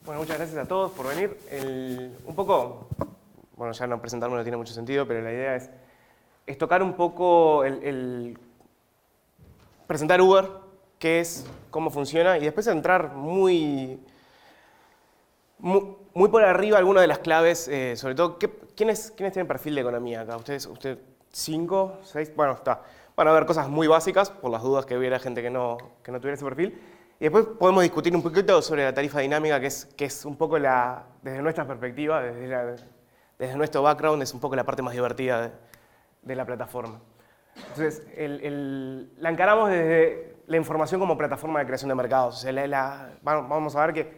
Bueno, muchas gracias a todos por venir. Un poco, bueno, ya no presentarme no tiene mucho sentido, pero la idea es tocar un poco presentar Uber, qué es, cómo funciona, y después entrar muy por arriba algunas de las claves, sobre todo, ¿quiénes tienen perfil de economía acá? ¿Usted 5, 6? Bueno, está. Van a ver cosas muy básicas, por las dudas que hubiera gente que no tuviera ese perfil. Y después podemos discutir un poquito sobre la tarifa dinámica, que es un poco desde nuestra perspectiva, desde nuestro background, es un poco la parte más divertida de la plataforma. Entonces, la encaramos desde la información como plataforma de creación de mercados. O sea, vamos a ver que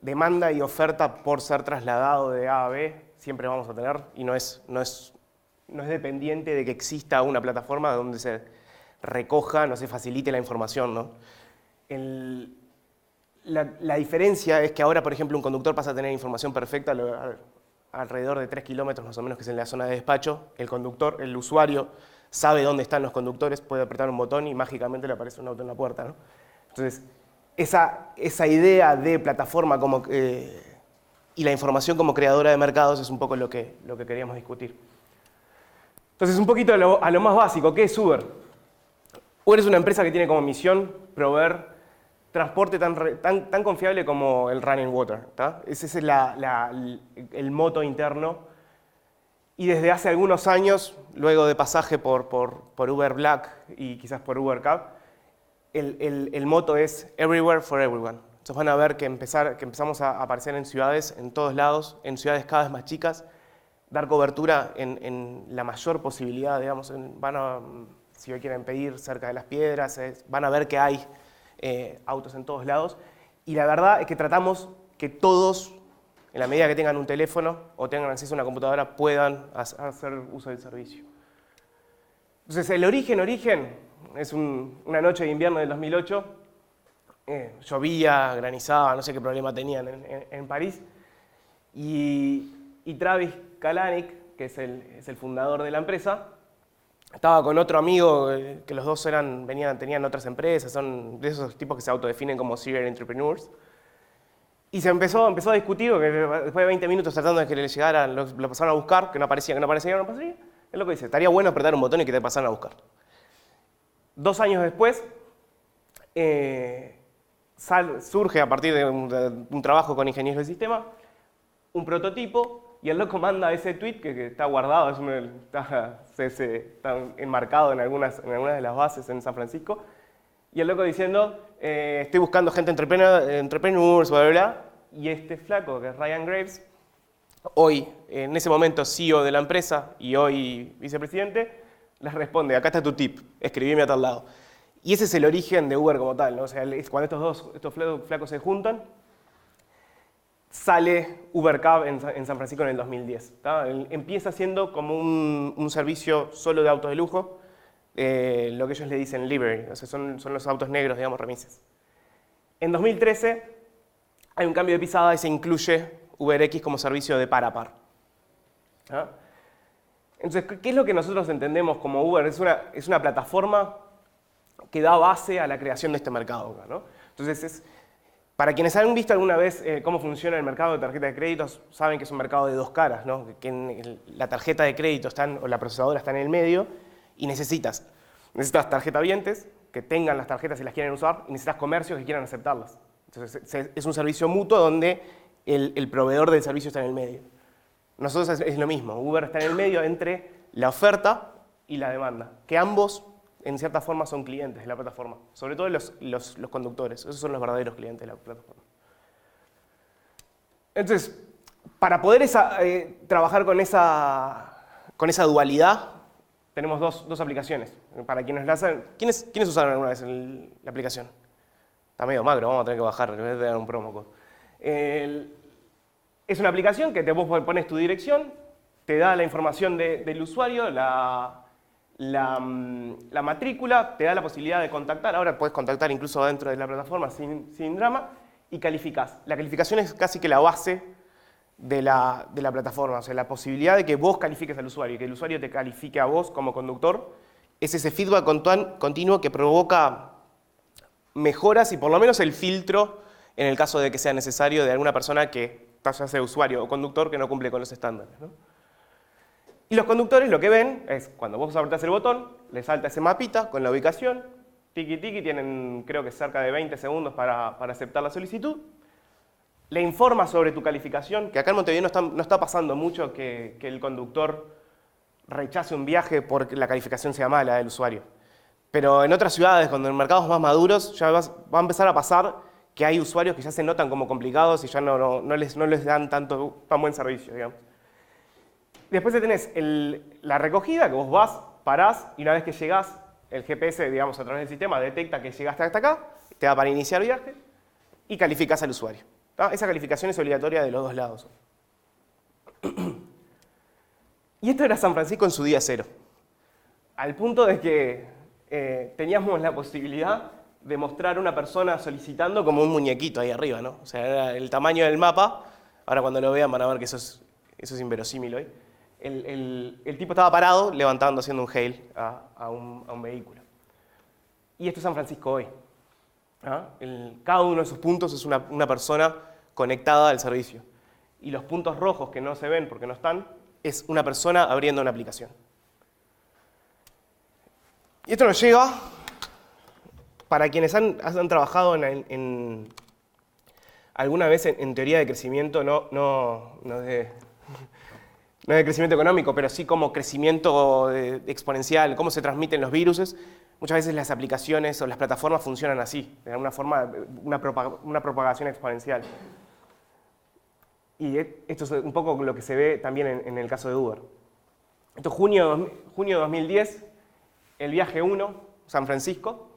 demanda y oferta por ser trasladado de A a B siempre vamos a tener, y no es dependiente de que exista una plataforma donde se recoja, no se facilite la información, ¿no? La diferencia es que ahora, por ejemplo, un conductor pasa a tener información perfecta alrededor de 3 kilómetros más o menos, que es en la zona de despacho. El usuario, sabe dónde están los conductores, puede apretar un botón y mágicamente le aparece un auto en la puerta, ¿no? Entonces, esa idea de plataforma y la información como creadora de mercados es un poco lo que queríamos discutir. Entonces, un poquito a lo más básico, ¿qué es Uber? Uber es una empresa que tiene como misión proveer transporte tan confiable como el running water, ¿tá? Ese es el moto interno. Y desde hace algunos años, luego de pasaje por Uber Black y quizás por Uber Cab, el moto es Everywhere for Everyone. Entonces van a ver que empezamos a aparecer en ciudades, en todos lados, en ciudades cada vez más chicas, dar cobertura en la mayor posibilidad, digamos, si hoy quieren pedir cerca de las piedras, van a ver que hay autos en todos lados. Y la verdad es que tratamos que todos, en la medida que tengan un teléfono o tengan acceso a una computadora, puedan hacer uso del servicio. Entonces, el origen es una noche de invierno del 2008. Llovía, granizaba, no sé qué problema tenían en París. Y Travis Kalanick, que es el fundador de la empresa, estaba con otro amigo que los dos tenían otras empresas, son de esos tipos que se autodefinen como serial entrepreneurs. Y se empezó a discutir, que después de 20 minutos tratando de que le llegaran, lo pasaron a buscar, que no aparecía. Es lo que dice, estaría bueno apretar un botón y que te pasaran a buscar. 2 años después, surge a partir de un trabajo con ingenieros de sistema, un prototipo, y el loco manda ese tweet que está guardado, está enmarcado en algunas de las bases en San Francisco, y el loco diciendo, estoy buscando gente entrepreneurs, bla, bla, bla, y este flaco, que es Ryan Graves, hoy, en ese momento CEO de la empresa y hoy vicepresidente, les responde, acá está tu tip, escribime a tal lado. Y ese es el origen de Uber como tal, ¿no? O sea, es cuando estos flacos se juntan, sale Uber Cab en San Francisco en el 2010. ¿Tá? Empieza siendo como un servicio solo de autos de lujo, lo que ellos le dicen livery, o sea, son los autos negros, digamos, remises. En 2013 hay un cambio de pisada y se incluye UberX como servicio de par a par. ¿Ah? Entonces, ¿qué es lo que nosotros entendemos como Uber? Es una plataforma que da base a la creación de este mercado, ¿no? Entonces, para quienes han visto alguna vez cómo funciona el mercado de tarjeta de créditos, saben que es un mercado de dos caras, ¿no? Que la tarjeta de crédito o la procesadora está en el medio y necesitas tarjetavientes que tengan las tarjetas y las quieren usar, y necesitas comercios que quieran aceptarlas. Entonces, es un servicio mutuo donde el proveedor del servicio está en el medio. Nosotros es lo mismo, Uber está en el medio entre la oferta y la demanda, que ambos en cierta forma son clientes de la plataforma, sobre todo los conductores, esos son los verdaderos clientes de la plataforma. Entonces, para poder trabajar con esa dualidad, tenemos dos aplicaciones. Para quienes la hacen, ¿quiénes usaron alguna vez la aplicación? Está medio magro, vamos a tener que bajar, le voy a dar un promo code. Es una aplicación que vos pones tu dirección, te da la información del usuario, la matrícula, te da la posibilidad de contactar. Ahora puedes contactar incluso dentro de la plataforma sin drama, y calificás. La calificación es casi que la base de la plataforma, o sea, la posibilidad de que vos califiques al usuario y que el usuario te califique a vos como conductor, es ese feedback continuo que provoca mejoras y por lo menos el filtro en el caso de que sea necesario de alguna persona que ya sea usuario o conductor que no cumple con los estándares, ¿no? Y los conductores lo que ven es, cuando vos apretás el botón, les salta ese mapita con la ubicación, tiki tiki, tienen creo que cerca de 20 segundos para aceptar la solicitud, le informa sobre tu calificación, que acá en Montevideo no está pasando mucho que el conductor rechace un viaje porque la calificación sea mala del usuario. Pero en otras ciudades, cuando en mercados más maduros, ya va a empezar a pasar que hay usuarios que ya se notan como complicados y ya no les dan tan buen servicio, digamos. Después tenés la recogida, que vos vas, parás, y una vez que llegás, el GPS, digamos, a través del sistema, detecta que llegaste hasta acá, te da para iniciar viaje, y calificás al usuario. ¿Tá? Esa calificación es obligatoria de los dos lados. Y esto era San Francisco en su día cero. Al punto de que teníamos la posibilidad de mostrar a una persona solicitando como un muñequito ahí arriba, ¿no? O sea, era el tamaño del mapa. Ahora cuando lo vean van a ver que eso es inverosímil hoy. El tipo estaba parado levantando, haciendo un hail a un vehículo. Y esto es San Francisco hoy. ¿Ah? Cada uno de esos puntos es una persona conectada al servicio. Y los puntos rojos que no se ven porque no están, es una persona abriendo una aplicación. Y esto nos lleva, para quienes han trabajado alguna vez en teoría de crecimiento, no de crecimiento económico, pero sí como crecimiento exponencial, cómo se transmiten los viruses. Muchas veces las aplicaciones o las plataformas funcionan así, de alguna forma, una propagación exponencial. Y esto es un poco lo que se ve también en el caso de Uber. Esto es junio de 2010, el viaje 1, San Francisco.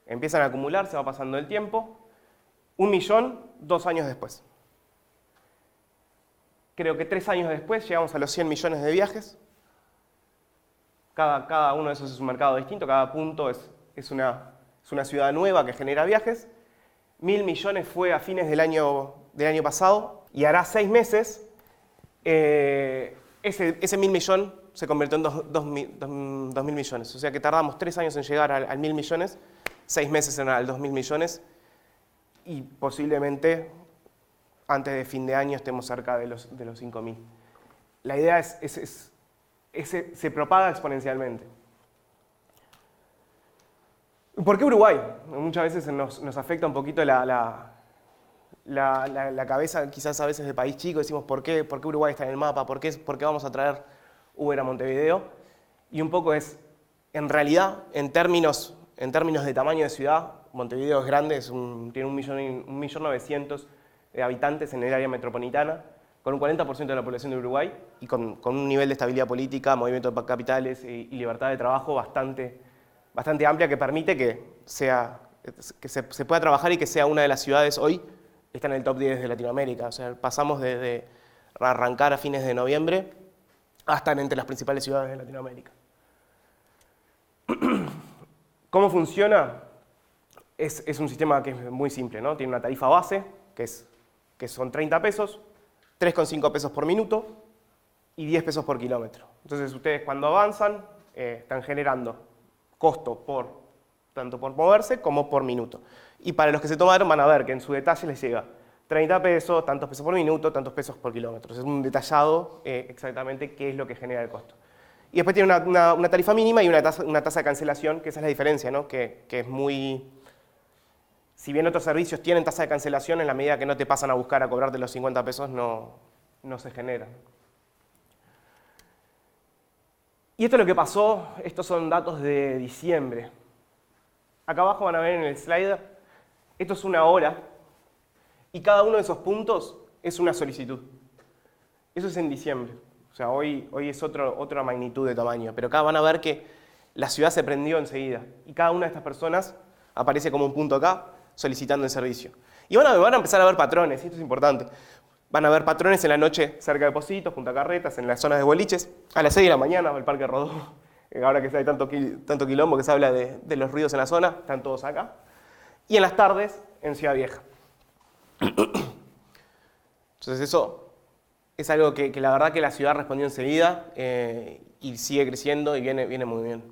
Empiezan a acumular, se va pasando el tiempo. 1 millón, 2 años después. Creo que 3 años después llegamos a los 100 millones de viajes. Cada uno de esos es un mercado distinto, cada punto es una ciudad nueva que genera viajes. 1.000 millones fue a fines del año pasado y hará 6 meses ese 1.000 millón se convirtió en 2.000 millones. O sea que tardamos 3 años en llegar al 1.000 millones, 6 meses en al 2.000 millones y posiblemente antes de fin de año estemos cerca de los 5.000. La idea se propaga exponencialmente. ¿Por qué Uruguay? Muchas veces nos afecta un poquito la cabeza, quizás a veces de país chico, decimos ¿por qué Uruguay está en el mapa? ¿Por qué vamos a traer Uber a Montevideo? Y un poco en realidad, en términos de tamaño de ciudad, Montevideo es grande, tiene 1.900.000 habitantes en el área metropolitana, con un 40% de la población de Uruguay y con un nivel de estabilidad política, movimiento de capitales y libertad de trabajo bastante amplia que permite que se pueda trabajar y que sea una de las ciudades hoy, está en el top 10 de Latinoamérica. O sea, pasamos de arrancar a fines de noviembre hasta entre las principales ciudades de Latinoamérica. ¿Cómo funciona? Es un sistema que es muy simple, ¿no? Tiene una tarifa base, que son 30 pesos, 3,5 pesos por minuto y 10 pesos por kilómetro. Entonces ustedes cuando avanzan están generando costo tanto por moverse como por minuto. Y para los que se tomaron van a ver que en su detalle les llega 30 pesos, tantos pesos por minuto, tantos pesos por kilómetro. Es un detallado exactamente qué es lo que genera el costo. Y después tiene una tarifa mínima y una tasa de cancelación, que esa es la diferencia, ¿no? Que es muy... Si bien otros servicios tienen tasa de cancelación, en la medida que no te pasan a buscar a cobrarte los 50 pesos, no se generan. Y esto es lo que pasó, estos son datos de diciembre. Acá abajo van a ver en el slider, esto es una hora, y cada uno de esos puntos es una solicitud. Eso es en diciembre. O sea, hoy es otra magnitud de tamaño, pero acá van a ver que la ciudad se prendió enseguida, y cada una de estas personas aparece como un punto acá, solicitando el servicio. Y van a empezar a ver patrones, y esto es importante. Van a ver patrones en la noche cerca de Positos, Punta Carretas, en las zonas de boliches, a las 6 de la mañana, el Parque Rodó, ahora que hay tanto quilombo que se habla de los ruidos en la zona, están todos acá. Y en las tardes, en Ciudad Vieja. Entonces eso es algo que la verdad que la ciudad respondió enseguida y sigue creciendo y viene muy bien.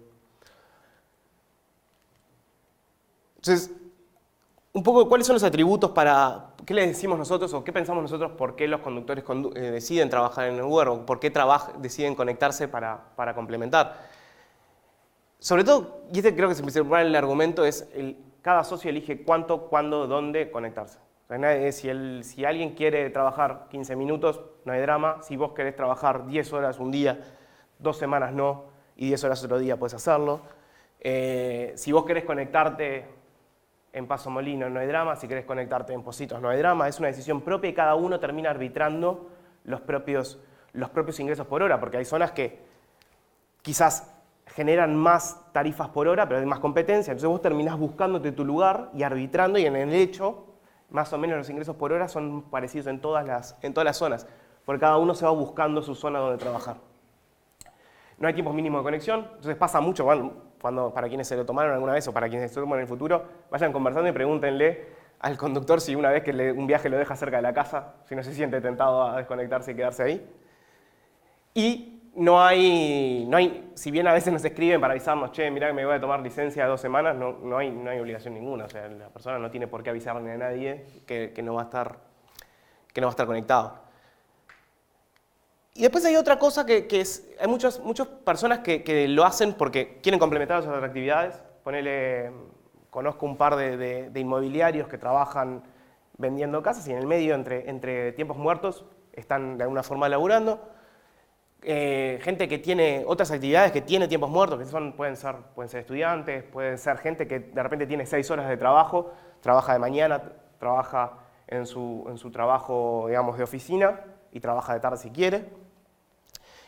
Entonces, un poco cuáles son los atributos para, qué les decimos nosotros o qué pensamos nosotros por qué los conductores deciden trabajar en Uber o por qué deciden conectarse para complementar. Sobre todo, y este creo que se me el argumento, es cada socio elige cuánto, cuándo, dónde conectarse. O sea, si alguien quiere trabajar 15 minutos, no hay drama. Si vos querés trabajar 10 horas un día, 2 semanas no, y 10 horas otro día puedes hacerlo. Si vos querés conectarte en Paso Molino, no hay drama. Si querés conectarte en Pocitos, no hay drama. Es una decisión propia y cada uno termina arbitrando los propios ingresos por hora, porque hay zonas que quizás generan más tarifas por hora, pero hay más competencia. Entonces vos terminás buscándote tu lugar y arbitrando, y en el hecho, más o menos los ingresos por hora son parecidos en todas las zonas, porque cada uno se va buscando su zona donde trabajar. No hay tiempos mínimos de conexión, entonces pasa mucho, cuando para quienes se lo tomaron alguna vez o para quienes se lo toman en el futuro, vayan conversando y pregúntenle al conductor si una vez que un viaje lo deja cerca de la casa, si no se siente tentado a desconectarse y quedarse ahí. Y no hay, si bien a veces nos escriben para avisarnos, che, mirá que me voy a tomar licencia 2 semanas, no hay obligación ninguna. O sea, la persona no tiene por qué avisarle a nadie que no va a estar conectado. Y después hay otra cosa que es, hay muchas personas que lo hacen porque quieren complementar sus otras actividades. Conozco un par de inmobiliarios que trabajan vendiendo casas y en el medio, entre tiempos muertos, están de alguna forma laburando. Gente que tiene otras actividades, que tiene tiempos muertos, que pueden ser estudiantes, pueden ser gente que de repente tiene 6 horas de trabajo, trabaja de mañana, trabaja en su trabajo, digamos, de oficina y trabaja de tarde si quiere.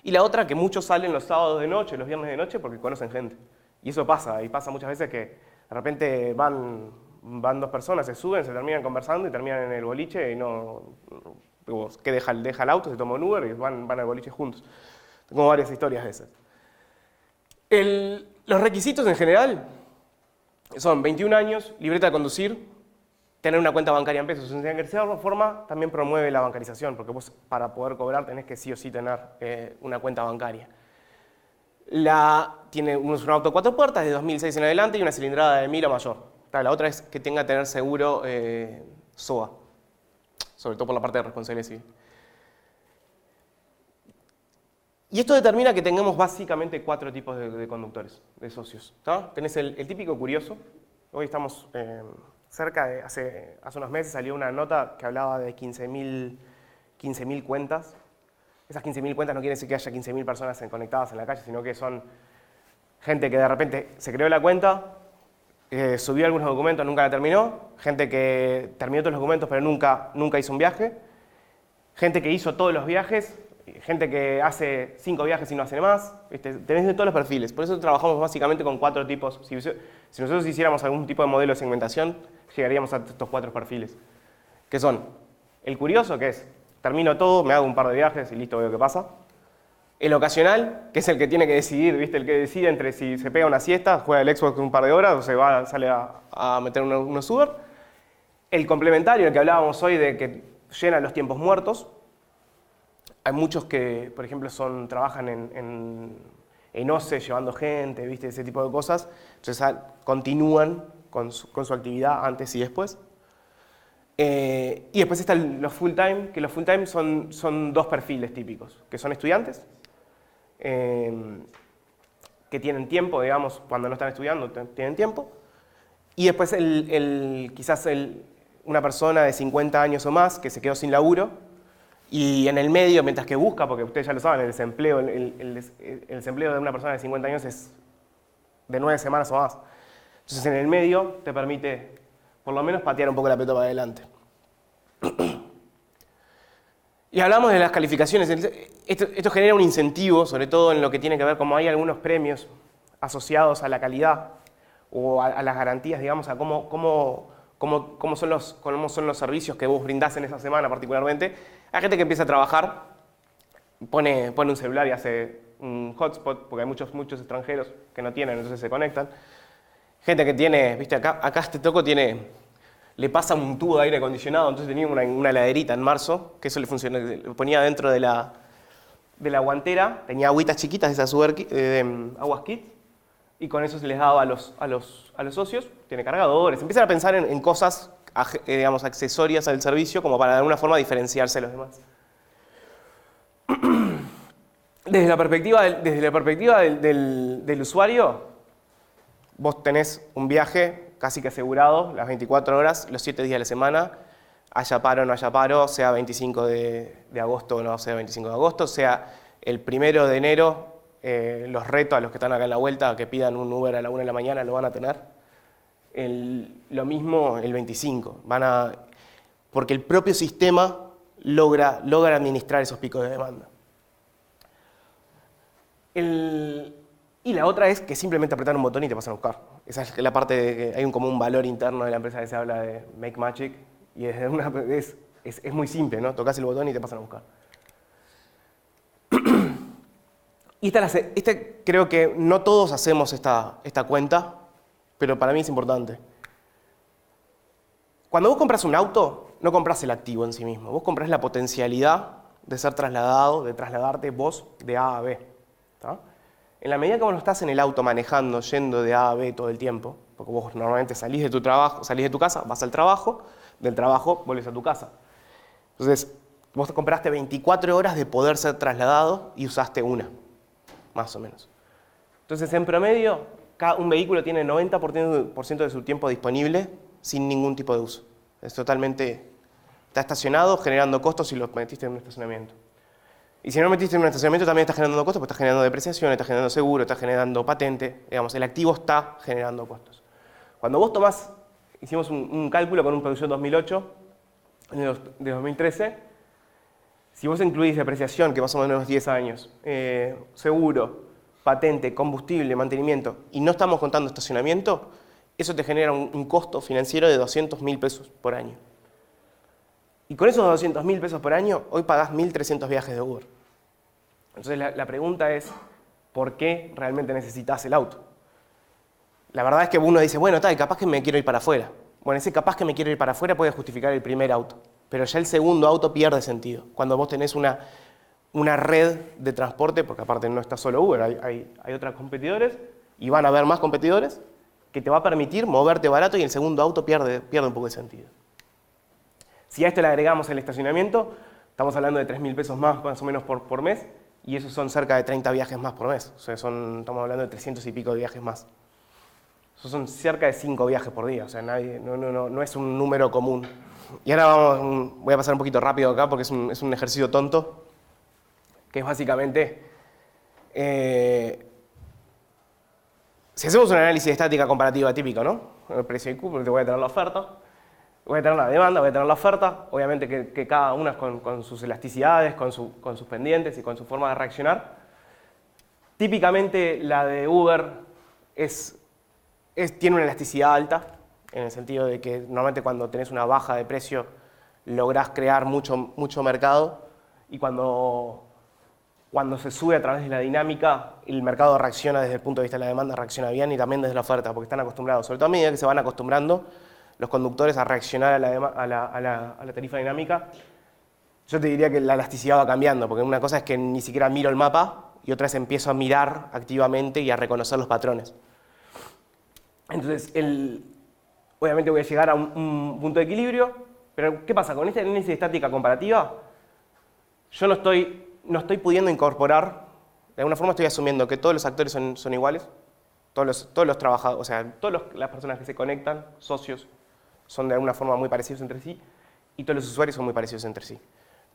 Y la otra, que muchos salen los sábados de noche, los viernes de noche, porque conocen gente. Y eso pasa, y pasa muchas veces que de repente van 2 personas, se suben, se terminan conversando y terminan en el boliche y que deja el auto, se toma un Uber y van al boliche juntos. Tengo varias historias de esas. Los requisitos en general son 21 años, libreta de conducir, tener una cuenta bancaria en pesos. En cierta forma también promueve la bancarización, porque vos para poder cobrar tenés que sí o sí tener una cuenta bancaria. Tiene un auto 4 puertas de 2006 en adelante y una cilindrada de 1000 o mayor. La otra es que tenga que tener seguro SOA, sobre todo por la parte de responsabilidad civil. Y esto determina que tengamos básicamente 4 tipos de conductores, de socios. ¿Tá? Tenés el típico curioso. Hoy estamos cerca de, hace unos meses salió una nota que hablaba de 15.000 cuentas. Esas 15.000 cuentas no quiere decir que haya 15.000 personas conectadas en la calle, sino que son gente que de repente se creó la cuenta, subió algunos documentos, nunca la terminó, gente que terminó todos los documentos pero nunca hizo un viaje, gente que hizo todos los viajes, gente que hace 5 viajes y no hace más. Tenés de todos los perfiles. Por eso trabajamos básicamente con 4 tipos. Si nosotros hiciéramos algún tipo de modelo de segmentación, llegaríamos a estos 4 perfiles. Que son el curioso, que es, termino todo, me hago un par de viajes y listo, veo qué pasa. El ocasional, que es el que tiene que decidir, ¿viste? El que decide entre si se pega una siesta, juega el Xbox un par de horas o sale a meter unos Uber. El complementario, el que hablábamos hoy de que llena los tiempos muertos. Hay muchos que, por ejemplo, trabajan en OCE llevando gente, ¿viste? Ese tipo de cosas. Entonces continúan con su actividad antes y después. Y después están los full time, que los full time son 2 perfiles típicos, que son estudiantes, que tienen tiempo, digamos, cuando no están estudiando, tienen tiempo. Y después quizás una persona de 50 años o más que se quedó sin laburo, y en el medio, mientras que busca, porque ustedes ya lo saben, el desempleo de una persona de 50 años es de 9 semanas o más. Entonces en el medio te permite por lo menos patear un poco la pelota para adelante. Y hablamos de las calificaciones. Esto genera un incentivo, sobre todo en lo que tiene que ver, como hay algunos premios asociados a la calidad o a las garantías, digamos, a cómo son los servicios que vos brindás en esa semana particularmente. Hay gente que empieza a trabajar, pone un celular y hace un hotspot, porque hay muchos extranjeros que no tienen, entonces se conectan. Gente que tiene, viste, acá este toco le pasa un tubo de aire acondicionado, entonces tenía una heladerita en marzo, que eso lo ponía dentro de la guantera, tenía agüitas chiquitas de esas aguas kit, y con eso se les daba a los socios, tiene cargadores, empiezan a pensar en cosas digamos, accesorias al servicio como para de alguna forma diferenciarse de los demás. Desde la perspectiva del usuario, vos tenés un viaje casi que asegurado, las 24 horas, los 7 días de la semana, haya paro o no haya paro, sea 25 de agosto o no sea 25 de agosto, sea el 1 de enero, los reto a los que están acá en la vuelta a que pidan un Uber a la 1 de la mañana, lo van a tener. Lo mismo el 25, porque el propio sistema logra administrar esos picos de demanda. Y la otra es que simplemente apretar un botón y te pasan a buscar. Esa es la parte de que hay como un valor interno de la empresa que se habla de Make Magic, y es muy simple, ¿no? Tocas el botón y te pasan a buscar. Y creo que no todos hacemos esta cuenta, pero para mí es importante. Cuando vos compras un auto, no compras el activo en sí mismo, vos compras la potencialidad de ser trasladado, de trasladarte vos de A a B. ¿Tá? En la medida que vos no estás en el auto manejando, yendo de A a B todo el tiempo, porque vos normalmente salís de tu casa, vas al trabajo, del trabajo vuelves a tu casa. Entonces, vos compraste 24 horas de poder ser trasladado y usaste una, más o menos. Entonces, en promedio, un vehículo tiene 90% de su tiempo disponible sin ningún tipo de uso. Está estacionado, generando costos si lo metiste en un estacionamiento. Y si no lo metiste en un estacionamiento, también está generando costos, porque está generando depreciación, está generando seguro, está generando patente. Digamos, el activo está generando costos. Cuando vos hicimos un cálculo con un producción 2008, de 2013, si vos incluís depreciación, que más o menos 10 años, seguro, patente, combustible, mantenimiento, y no estamos contando estacionamiento, eso te genera un costo financiero de 200.000 pesos por año. Y con esos 200.000 pesos por año, hoy pagás 1.300 viajes de Uber. Entonces la pregunta es, ¿por qué realmente necesitas el auto? La verdad es que uno dice, bueno, capaz que me quiero ir para afuera. Bueno, ese capaz que me quiero ir para afuera puede justificar el primer auto, pero ya el segundo auto pierde sentido. Cuando vos tenés una red de transporte, porque aparte no está solo Uber, hay otros competidores, y van a haber más competidores, que te va a permitir moverte barato y el segundo auto pierde un poco de sentido. Si a esto le agregamos el estacionamiento, estamos hablando de 3.000 pesos más o menos por mes, y esos son cerca de 30 viajes más por mes. O sea, estamos hablando de 300 y pico de viajes más. Esos son cerca de 5 viajes por día, o sea, no es un número común. Y ahora voy a pasar un poquito rápido acá porque es un ejercicio tonto, que es básicamente, si hacemos un análisis de estática comparativa típico, ¿no? El precio y Q, te voy a tener la oferta, voy a tener la demanda, voy a tener la oferta, obviamente que cada una con sus elasticidades, con sus pendientes y con su forma de reaccionar. Típicamente la de Uber tiene una elasticidad alta, en el sentido de que normalmente cuando tenés una baja de precio lográs crear mucho mercado, y cuando se sube a través de la dinámica, el mercado reacciona desde el punto de vista de la demanda, reacciona bien, y también desde la oferta, porque están acostumbrados, sobre todo a medida que se van acostumbrando los conductores a reaccionar a la tarifa dinámica. Yo te diría que la elasticidad va cambiando, porque una cosa es que ni siquiera miro el mapa, y otra es empiezo a mirar activamente y a reconocer los patrones. Entonces, obviamente voy a llegar a un punto de equilibrio, pero ¿qué pasa? Con este análisis de estática comparativa, yo no estoy pudiendo incorporar, de alguna forma estoy asumiendo que todos los actores son iguales, todos los trabajadores, o sea, todas las personas que se conectan, socios, son de alguna forma muy parecidos entre sí, y todos los usuarios son muy parecidos entre sí.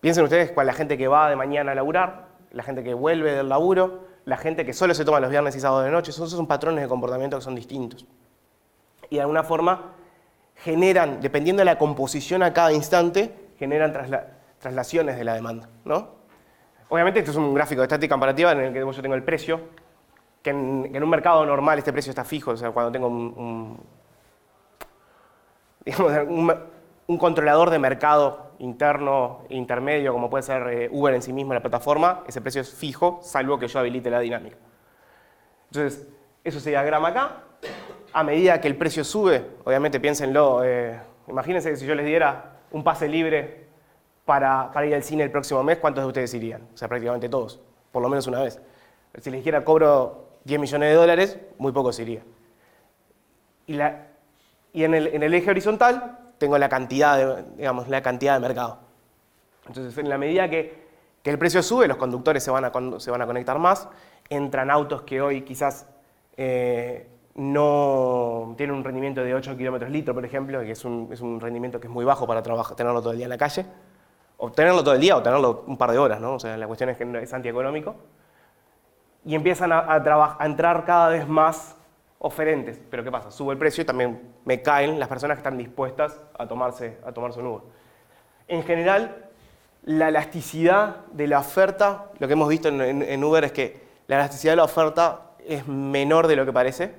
Piensen ustedes con la gente que va de mañana a laburar, la gente que vuelve del laburo, la gente que solo se toma los viernes y sábados de noche, esos son patrones de comportamiento que son distintos. Y de alguna forma generan, dependiendo de la composición a cada instante, generan traslaciones de la demanda, ¿no? Obviamente esto es un gráfico de estática comparativa en el que yo tengo el precio, que en un mercado normal este precio está fijo, o sea, cuando tengo un controlador de mercado interno e intermedio, como puede ser Uber en sí mismo, la plataforma, ese precio es fijo, salvo que yo habilite la dinámica. Entonces, eso se diagrama acá. A medida que el precio sube, obviamente piénsenlo, imagínense que si yo les diera un pase libre para ir al cine el próximo mes, ¿cuántos de ustedes irían? O sea, prácticamente todos, por lo menos una vez. Si les dijera cobro 10 millones de dólares, muy pocos irían. Y en el eje horizontal tengo la cantidad de mercado. Entonces, en la medida que el precio sube, los conductores se van a conectar más, entran autos que hoy quizás no tienen un rendimiento de 8 kilómetros litro, por ejemplo, que es un rendimiento que es muy bajo para tenerlo todo el día en la calle, o tenerlo todo el día o tenerlo un par de horas, ¿no? O sea, la cuestión es que es antieconómico. Y empiezan a entrar cada vez más oferentes. Pero ¿qué pasa? Sube el precio y también me caen las personas que están dispuestas a tomarse un Uber. En general, la elasticidad de la oferta, lo que hemos visto en Uber es que la elasticidad de la oferta es menor de lo que parece.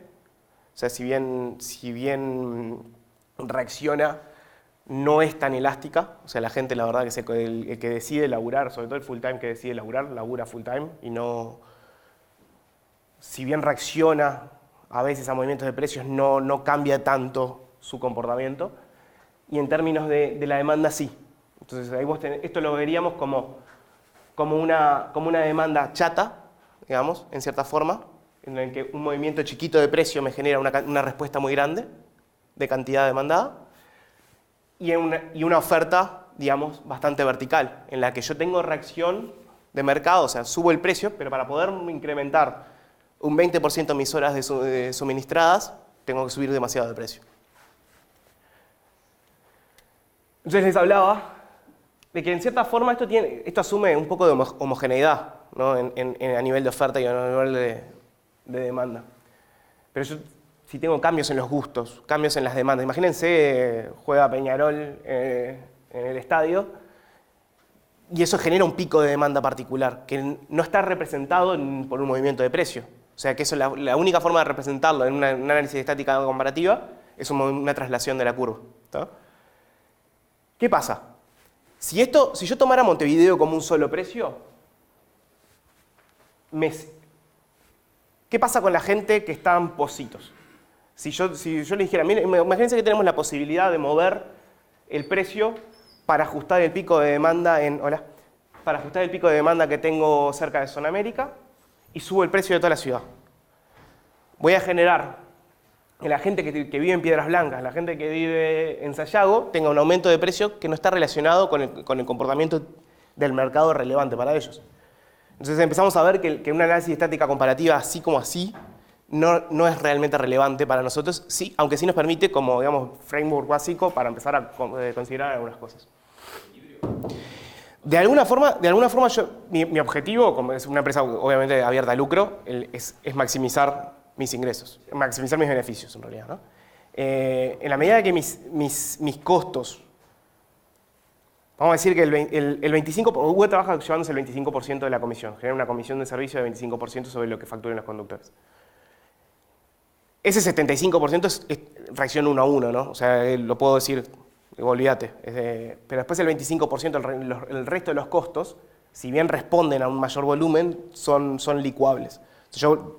O sea, si bien reacciona, no es tan elástica. O sea, la gente, la verdad, el que decide laburar, sobre todo el full time que decide laburar, labura full time y no... Si bien reacciona a veces a movimientos de precios, no cambia tanto su comportamiento. Y en términos de la demanda, sí. Entonces, ahí esto lo veríamos como una demanda chata, digamos, en cierta forma, en el que un movimiento chiquito de precio me genera una respuesta muy grande de cantidad demandada, y una oferta, digamos, bastante vertical, en la que yo tengo reacción de mercado, o sea, subo el precio, pero para poder incrementar un 20% mis horas de suministradas, tengo que subir demasiado de precio. Entonces les hablaba de que en cierta forma esto asume un poco de homogeneidad, ¿no? a nivel de oferta y a nivel de demanda. Pero yo, si tengo cambios en los gustos, cambios en las demandas, imagínense, juega Peñarol en el estadio, y eso genera un pico de demanda particular, que no está representado por un movimiento de precio. O sea que eso, la única forma de representarlo en un análisis de estática comparativa es una traslación de la curva. ¿Está? ¿Qué pasa? Si yo tomara Montevideo como un solo precio, ¿qué pasa con la gente que está en Pocitos? Si yo le dijera, miren, imagínense que tenemos la posibilidad de mover el precio para ajustar el pico de demanda para ajustar el pico de demanda que tengo cerca de Zona América y subo el precio de toda la ciudad. Voy a generar que la gente que vive en Piedras Blancas, la gente que vive en Sayago, tenga un aumento de precio que no está relacionado con el comportamiento del mercado relevante para ellos. Entonces empezamos a ver que una análisis de estática comparativa así como así no es realmente relevante para nosotros, sí, aunque sí nos permite como, digamos, framework básico para empezar a considerar algunas cosas. De alguna forma mi objetivo, como es una empresa obviamente abierta a lucro, es maximizar mis ingresos, maximizar mis beneficios en realidad, ¿no? En la medida que mis costos, vamos a decir que el 25%, Uber trabaja llevándose el 25% de la comisión, genera una comisión de servicio de 25% sobre lo que facturen los conductores. Ese 75% es reacción 1 a 1, ¿no? O sea, lo puedo decir, olvídate. Pero después el 25%, el resto de los costos, si bien responden a un mayor volumen, son licuables. Entonces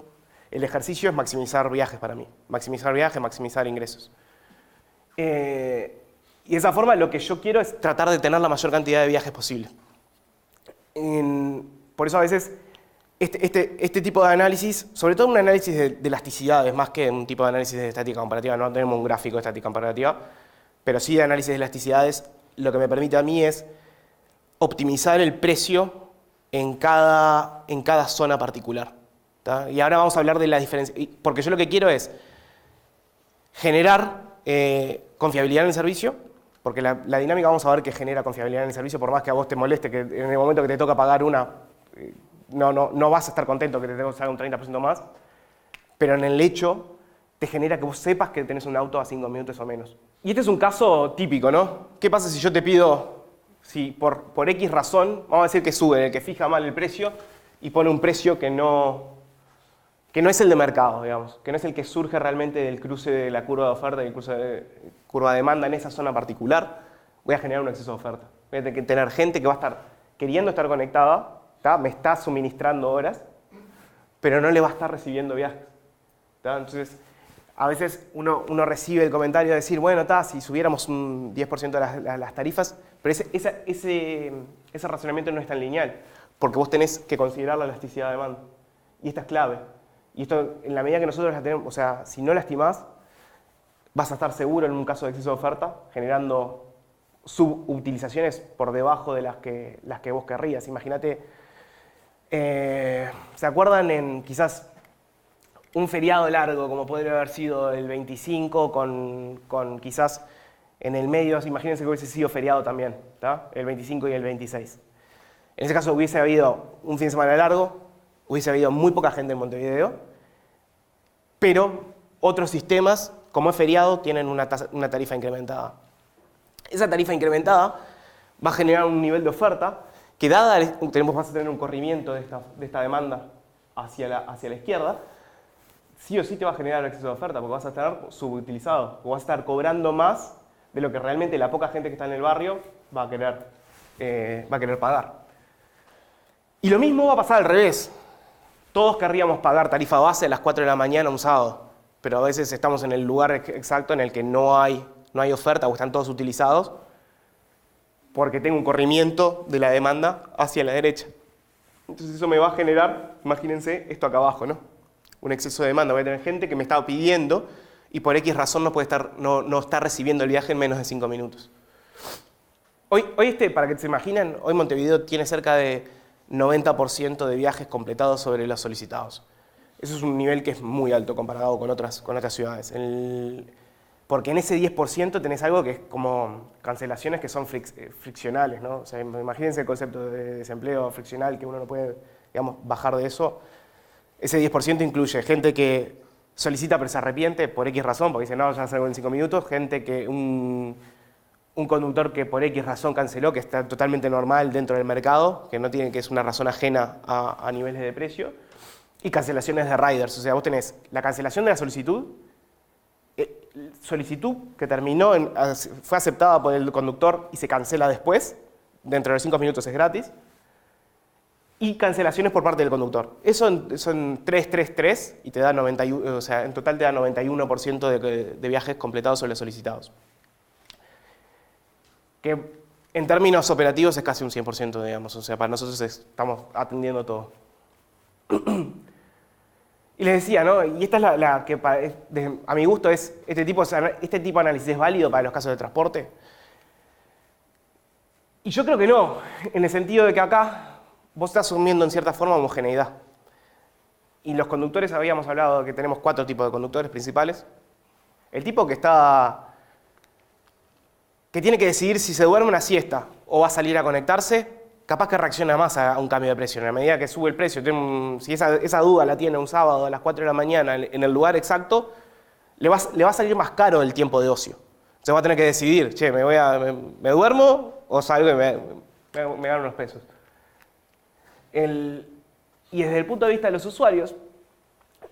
el ejercicio es maximizar viajes para mí. Maximizar viajes, maximizar ingresos. Y de esa forma lo que yo quiero es tratar de tener la mayor cantidad de viajes posible. Por eso a veces este tipo de análisis, sobre todo un análisis de elasticidades, más que un tipo de análisis de estática comparativa, no tenemos un gráfico de estática comparativa, pero sí de análisis de elasticidades, lo que me permite a mí es optimizar el precio en cada zona particular. ¿Tá? Y ahora vamos a hablar de la diferencia, porque yo lo que quiero es generar confiabilidad en el servicio, porque la dinámica vamos a ver que genera confiabilidad en el servicio, por más que a vos te moleste que en el momento que te toca pagar no vas a estar contento que te tengo que sacar un 30% más, pero en el hecho te genera que vos sepas que tenés un auto a 5 minutos o menos. Y este es un caso típico, ¿no? ¿Qué pasa si yo te pido, si por X razón, vamos a decir que sube, el que fija mal el precio y pone un precio que no es el de mercado, digamos, que no es el que surge realmente del cruce de la curva de oferta y el cruce de curva de demanda en esa zona particular, voy a generar un exceso de oferta. Voy a tener gente que va a estar queriendo estar conectada, ¿tá? Me está suministrando horas, pero no le va a estar recibiendo viajes. ¿Tá? Entonces, a veces uno recibe el comentario de decir, bueno, si subiéramos un 10% de las tarifas, pero ese razonamiento no es tan lineal, porque vos tenés que considerar la elasticidad de demanda. Y esta es clave. Y esto, en la medida que nosotros la tenemos, o sea, si no la estimás, vas a estar seguro en un caso de exceso de oferta, generando subutilizaciones por debajo de las que vos querrías. Imagínate, ¿se acuerdan en quizás un feriado largo, como podría haber sido el 25, con quizás en el medio, imagínense que hubiese sido feriado también, ¿tá? El 25 y el 26. En ese caso hubiese habido un fin de semana largo, hubiese habido muy poca gente en Montevideo, pero otros sistemas, como es feriado, tienen una tarifa incrementada. Esa tarifa incrementada va a generar un nivel de oferta que vas a tener un corrimiento de esta demanda hacia la izquierda, sí o sí te va a generar exceso de oferta porque vas a estar subutilizado, o vas a estar cobrando más de lo que realmente la poca gente que está en el barrio va a querer pagar. Y lo mismo va a pasar al revés. Todos querríamos pagar tarifa base a las 4 de la mañana un sábado, pero a veces estamos en el lugar exacto en el que no hay oferta o están todos utilizados porque tengo un corrimiento de la demanda hacia la derecha. Entonces eso me va a generar, imagínense esto acá abajo, ¿no? Un exceso de demanda. Voy a tener gente que me está pidiendo y por X razón no está recibiendo el viaje en menos de 5 minutos. Hoy para que se imaginen, hoy Montevideo tiene cerca de 90% de viajes completados sobre los solicitados. Eso es un nivel que es muy alto comparado con otras ciudades. Porque en ese 10% tenés algo que es como cancelaciones que son friccionales, ¿no? O sea, imagínense el concepto de desempleo friccional, que uno no puede, digamos, bajar de eso. Ese 10% incluye gente que solicita pero se arrepiente por X razón, porque dice, no, ya salgo en 5 minutos, gente que un conductor que por X razón canceló, que está totalmente normal dentro del mercado, que es una razón ajena a niveles de precio, y cancelaciones de riders. O sea, vos tenés la cancelación de la solicitud que terminó, fue aceptada por el conductor y se cancela después, dentro de los 5 minutos es gratis, y cancelaciones por parte del conductor. Eso son 3 y te da 91, o sea, en total te da 91% de viajes completados sobre los solicitados. Que en términos operativos es casi un 100%, digamos. O sea, para nosotros estamos atendiendo todo. Y les decía, ¿no? Y esta es la que a mi gusto es este tipo de análisis es válido para los casos de transporte. Y yo creo que no, en el sentido de que acá vos estás asumiendo en cierta forma homogeneidad. Y los conductores, habíamos hablado de que tenemos 4 tipos de conductores principales. El tipo que tiene que decidir si se duerme una siesta o va a salir a conectarse, capaz que reacciona más a un cambio de precio. En la medida que sube el precio, si esa duda la tiene un sábado a las 4 de la mañana en el lugar exacto, le va a salir más caro el tiempo de ocio. Se va a tener que decidir, che, ¿me duermo o salgo y me gano unos pesos? Y desde el punto de vista de los usuarios,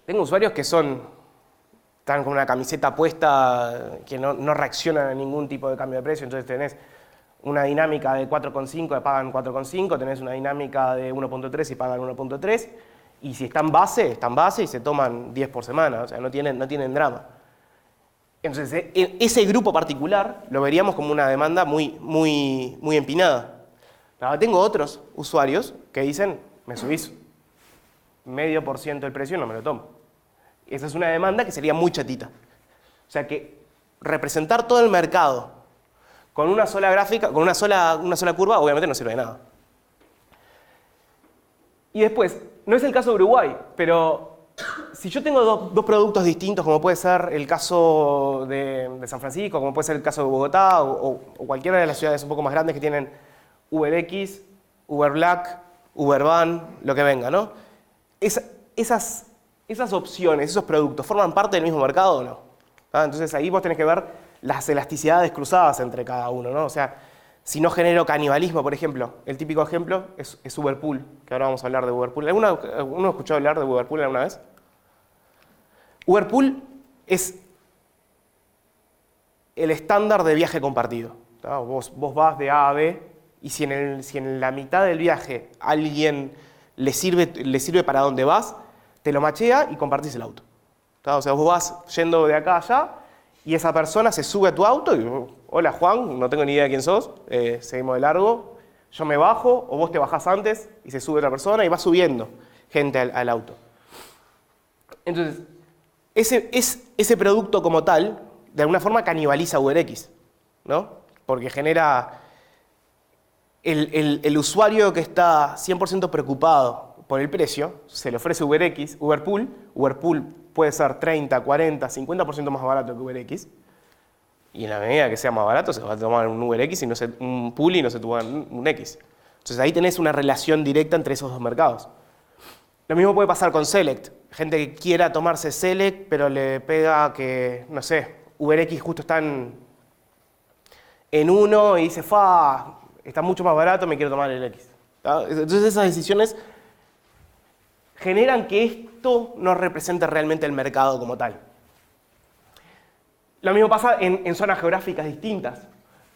tengo usuarios que están con una camiseta puesta que no reaccionan a ningún tipo de cambio de precio. Entonces tenés una dinámica de 4,5 y pagan 4,5, tenés una dinámica de 1,3 y pagan 1,3, y si están base y se toman 10 por semana, o sea, no tienen drama. Entonces, ese grupo particular lo veríamos como una demanda muy empinada. Ahora, tengo otros usuarios que dicen, me subís 0,5% el precio y no me lo tomo. Esa es una demanda que sería muy chatita. O sea que representar todo el mercado con una sola gráfica, con una sola curva, obviamente no sirve de nada. Y después, no es el caso de Uruguay, pero si yo tengo dos productos distintos, como puede ser el caso de San Francisco, como puede ser el caso de Bogotá, o cualquiera de las ciudades un poco más grandes que tienen UberX, Uber Black, Uber Van, lo que venga, ¿no? Esas opciones, esos productos, ¿forman parte del mismo mercado o no? Entonces ahí vos tenés que ver las elasticidades cruzadas entre cada uno, ¿no? O sea, si no genero canibalismo, por ejemplo, el típico ejemplo es Uberpool, que ahora vamos a hablar de Uberpool. ¿Alguno escuchó hablar de Uberpool alguna vez? Uberpool es el estándar de viaje compartido. Vos vas de A a B y si en la mitad del viaje alguien le sirve para dónde vas, te lo machea y compartís el auto. O sea, vos vas yendo de acá a allá y esa persona se sube a tu auto y, hola Juan, no tengo ni idea de quién sos, seguimos de largo, yo me bajo o vos te bajás antes y se sube otra persona y va subiendo gente al auto. Entonces, ese producto como tal de alguna forma canibaliza UberX, ¿no? Porque genera el usuario que está 100% preocupado por el precio, se le ofrece UberX, Uberpool puede ser 30, 40, 50% más barato que UberX, y en la medida que sea más barato se va a tomar un UberX y un pool y no se toma un X. Entonces ahí tenés una relación directa entre esos dos mercados. Lo mismo puede pasar con Select. Gente que quiera tomarse Select, pero le pega que, no sé, UberX justo está en uno y dice, fa, está mucho más barato, me quiero tomar el X. ¿Tá? Entonces esas decisiones generan que esto no represente realmente el mercado como tal. Lo mismo pasa en zonas geográficas distintas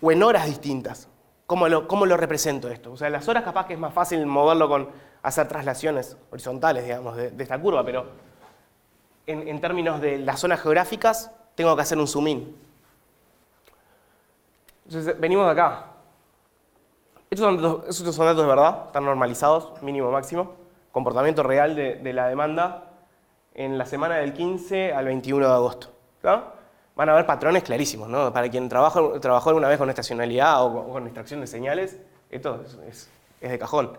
o en horas distintas. ¿Cómo lo represento esto? O sea, en las horas capaz que es más fácil moverlo con hacer traslaciones horizontales, digamos, de esta curva, pero en términos de las zonas geográficas tengo que hacer un zoom in. Entonces, venimos de acá. Estos son datos de verdad, están normalizados, mínimo, máximo. Comportamiento real de la demanda en la semana del 15 al 21 de agosto. ¿No? Van a haber patrones clarísimos, ¿no? Para quien trabajó alguna vez con estacionalidad o con extracción de señales, esto es de cajón.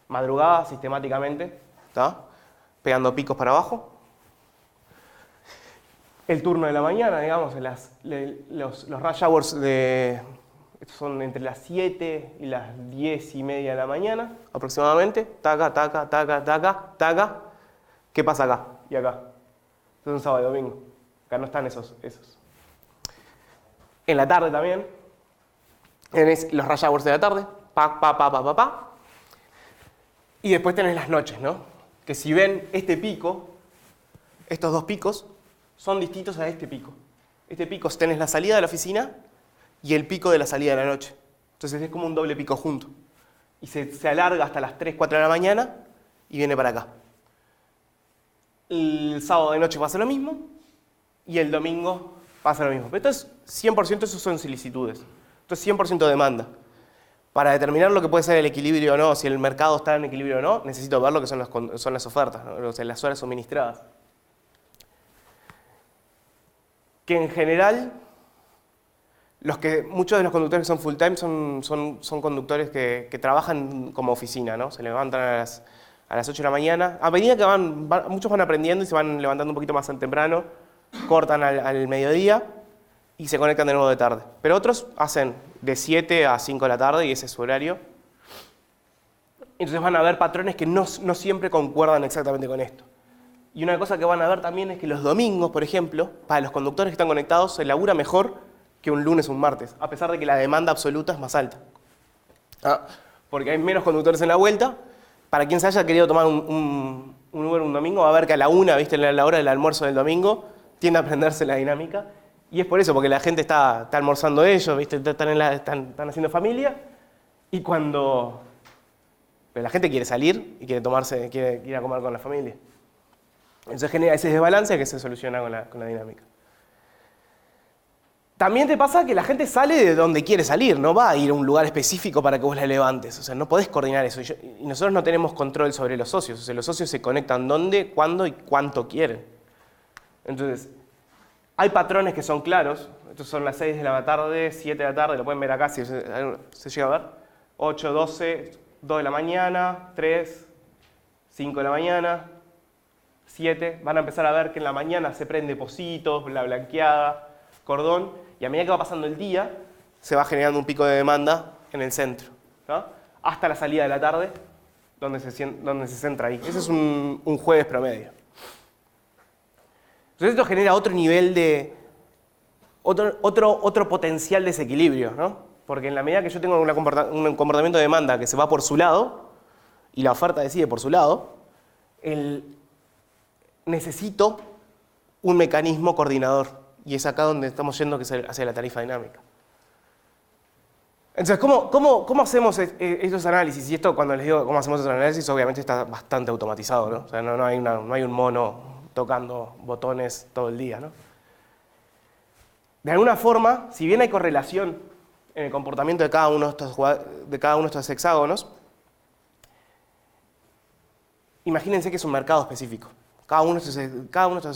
Madrugada sistemáticamente, ¿tá? Pegando picos para abajo. El turno de la mañana, digamos, los rush hours estos son entre las 7 y las 10 y media de la mañana, aproximadamente. Taca, taca, taca, taca, taca. ¿Qué pasa acá y acá? Esto es un sábado y domingo. Acá no están esos. En la tarde también. Tenés los rush hours de la tarde. Pa. Y después tenés las noches, ¿no? Que si ven este pico, estos dos picos, son distintos a este pico. Este pico tenés la salida de la oficina y el pico de la salida de la noche. Entonces es como un doble pico junto. Y se alarga hasta las 3, 4 de la mañana y viene para acá. El sábado de noche pasa lo mismo y el domingo pasa lo mismo. Pero esto es 100%, esos son solicitudes. Esto es 100% demanda. Para determinar lo que puede ser el equilibrio o no, si el mercado está en equilibrio o no, necesito ver lo que son las ofertas, ¿no? O sea, las horas suministradas. Que en general, muchos de los conductores que son full time son conductores que trabajan como oficina, ¿no? Se levantan a las 8 de la mañana. A medida que muchos van aprendiendo y se van levantando un poquito más temprano, cortan al mediodía y se conectan de nuevo de tarde. Pero otros hacen de 7 a 5 de la tarde y ese es su horario. Entonces van a ver patrones que no siempre concuerdan exactamente con esto. Y una cosa que van a ver también es que los domingos, por ejemplo, para los conductores que están conectados, se labura mejor que un lunes o un martes, a pesar de que la demanda absoluta es más alta. Porque hay menos conductores en la vuelta. Para quien se haya querido tomar un Uber un domingo, va a ver que a la 1, ¿viste? La hora del almuerzo del domingo, tiende a aprenderse la dinámica. Y es por eso, porque la gente está almorzando ellos, ¿viste? Están haciendo familia. Y pero la gente quiere salir y quiere ir a comer con la familia. Entonces genera ese desbalance que se soluciona con la dinámica. También te pasa que la gente sale de donde quiere salir, no va a ir a un lugar específico para que vos la levantes. O sea, no podés coordinar eso. Y nosotros no tenemos control sobre los socios. O sea, los socios se conectan dónde, cuándo y cuánto quieren. Entonces, hay patrones que son claros. Estos son las 6 de la tarde, 7 de la tarde, lo pueden ver acá si se llega a ver. 8, 12, 2 de la mañana, 3, 5 de la mañana, 7. Van a empezar a ver que en la mañana se prende pocitos, la blanqueada, cordón, y a medida que va pasando el día, se va generando un pico de demanda en el centro, ¿no? Hasta la salida de la tarde, donde se centra ahí. Ese es un jueves promedio. Entonces esto genera otro nivel de... Otro potencial desequilibrio, ¿no? Porque en la medida que yo tengo un comportamiento de demanda que se va por su lado, y la oferta decide por su lado, necesito un mecanismo coordinador. Y es acá donde estamos yendo, que es hacia la tarifa dinámica. Entonces, ¿cómo hacemos estos análisis? Y esto, cuando les digo cómo hacemos estos análisis, obviamente está bastante automatizado, ¿no? O sea, no hay un mono tocando botones todo el día, ¿no? De alguna forma, si bien hay correlación en el comportamiento de cada uno de estos hexágonos, imagínense que es un mercado específico. Cada uno de estos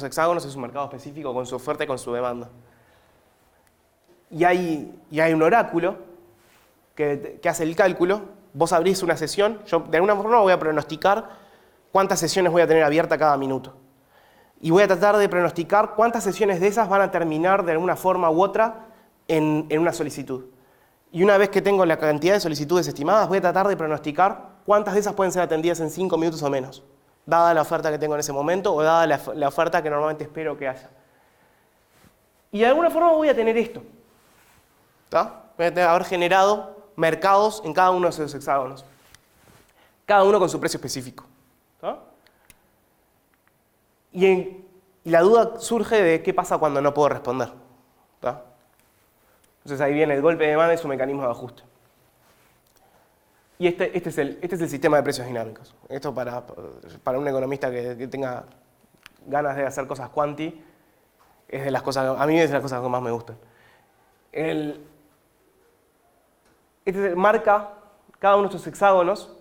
hexágonos es un mercado específico con su oferta y con su demanda. y hay un oráculo que hace el cálculo. Vos abrís una sesión, yo de alguna forma voy a pronosticar cuántas sesiones voy a tener abierta cada minuto. Y voy a tratar de pronosticar cuántas sesiones de esas van a terminar de alguna forma u otra en una solicitud. Y una vez que tengo la cantidad de solicitudes estimadas, voy a tratar de pronosticar cuántas de esas pueden ser atendidas en 5 minutos o menos, dada la oferta que tengo en ese momento o dada la oferta que normalmente espero que haya. Y de alguna forma voy a tener esto. ¿Tá? Voy a haber generado mercados en cada uno de esos hexágonos. Cada uno con su precio específico. ¿Tá? Y la duda surge de qué pasa cuando no puedo responder. ¿Tá? Entonces ahí viene el golpe de demanda y su mecanismo de ajuste. Y este es el sistema de precios dinámicos. Esto para un economista que tenga ganas de hacer cosas quanti, es de las cosas, a mí es de las cosas que más me gustan. Marca cada uno de estos hexágonos.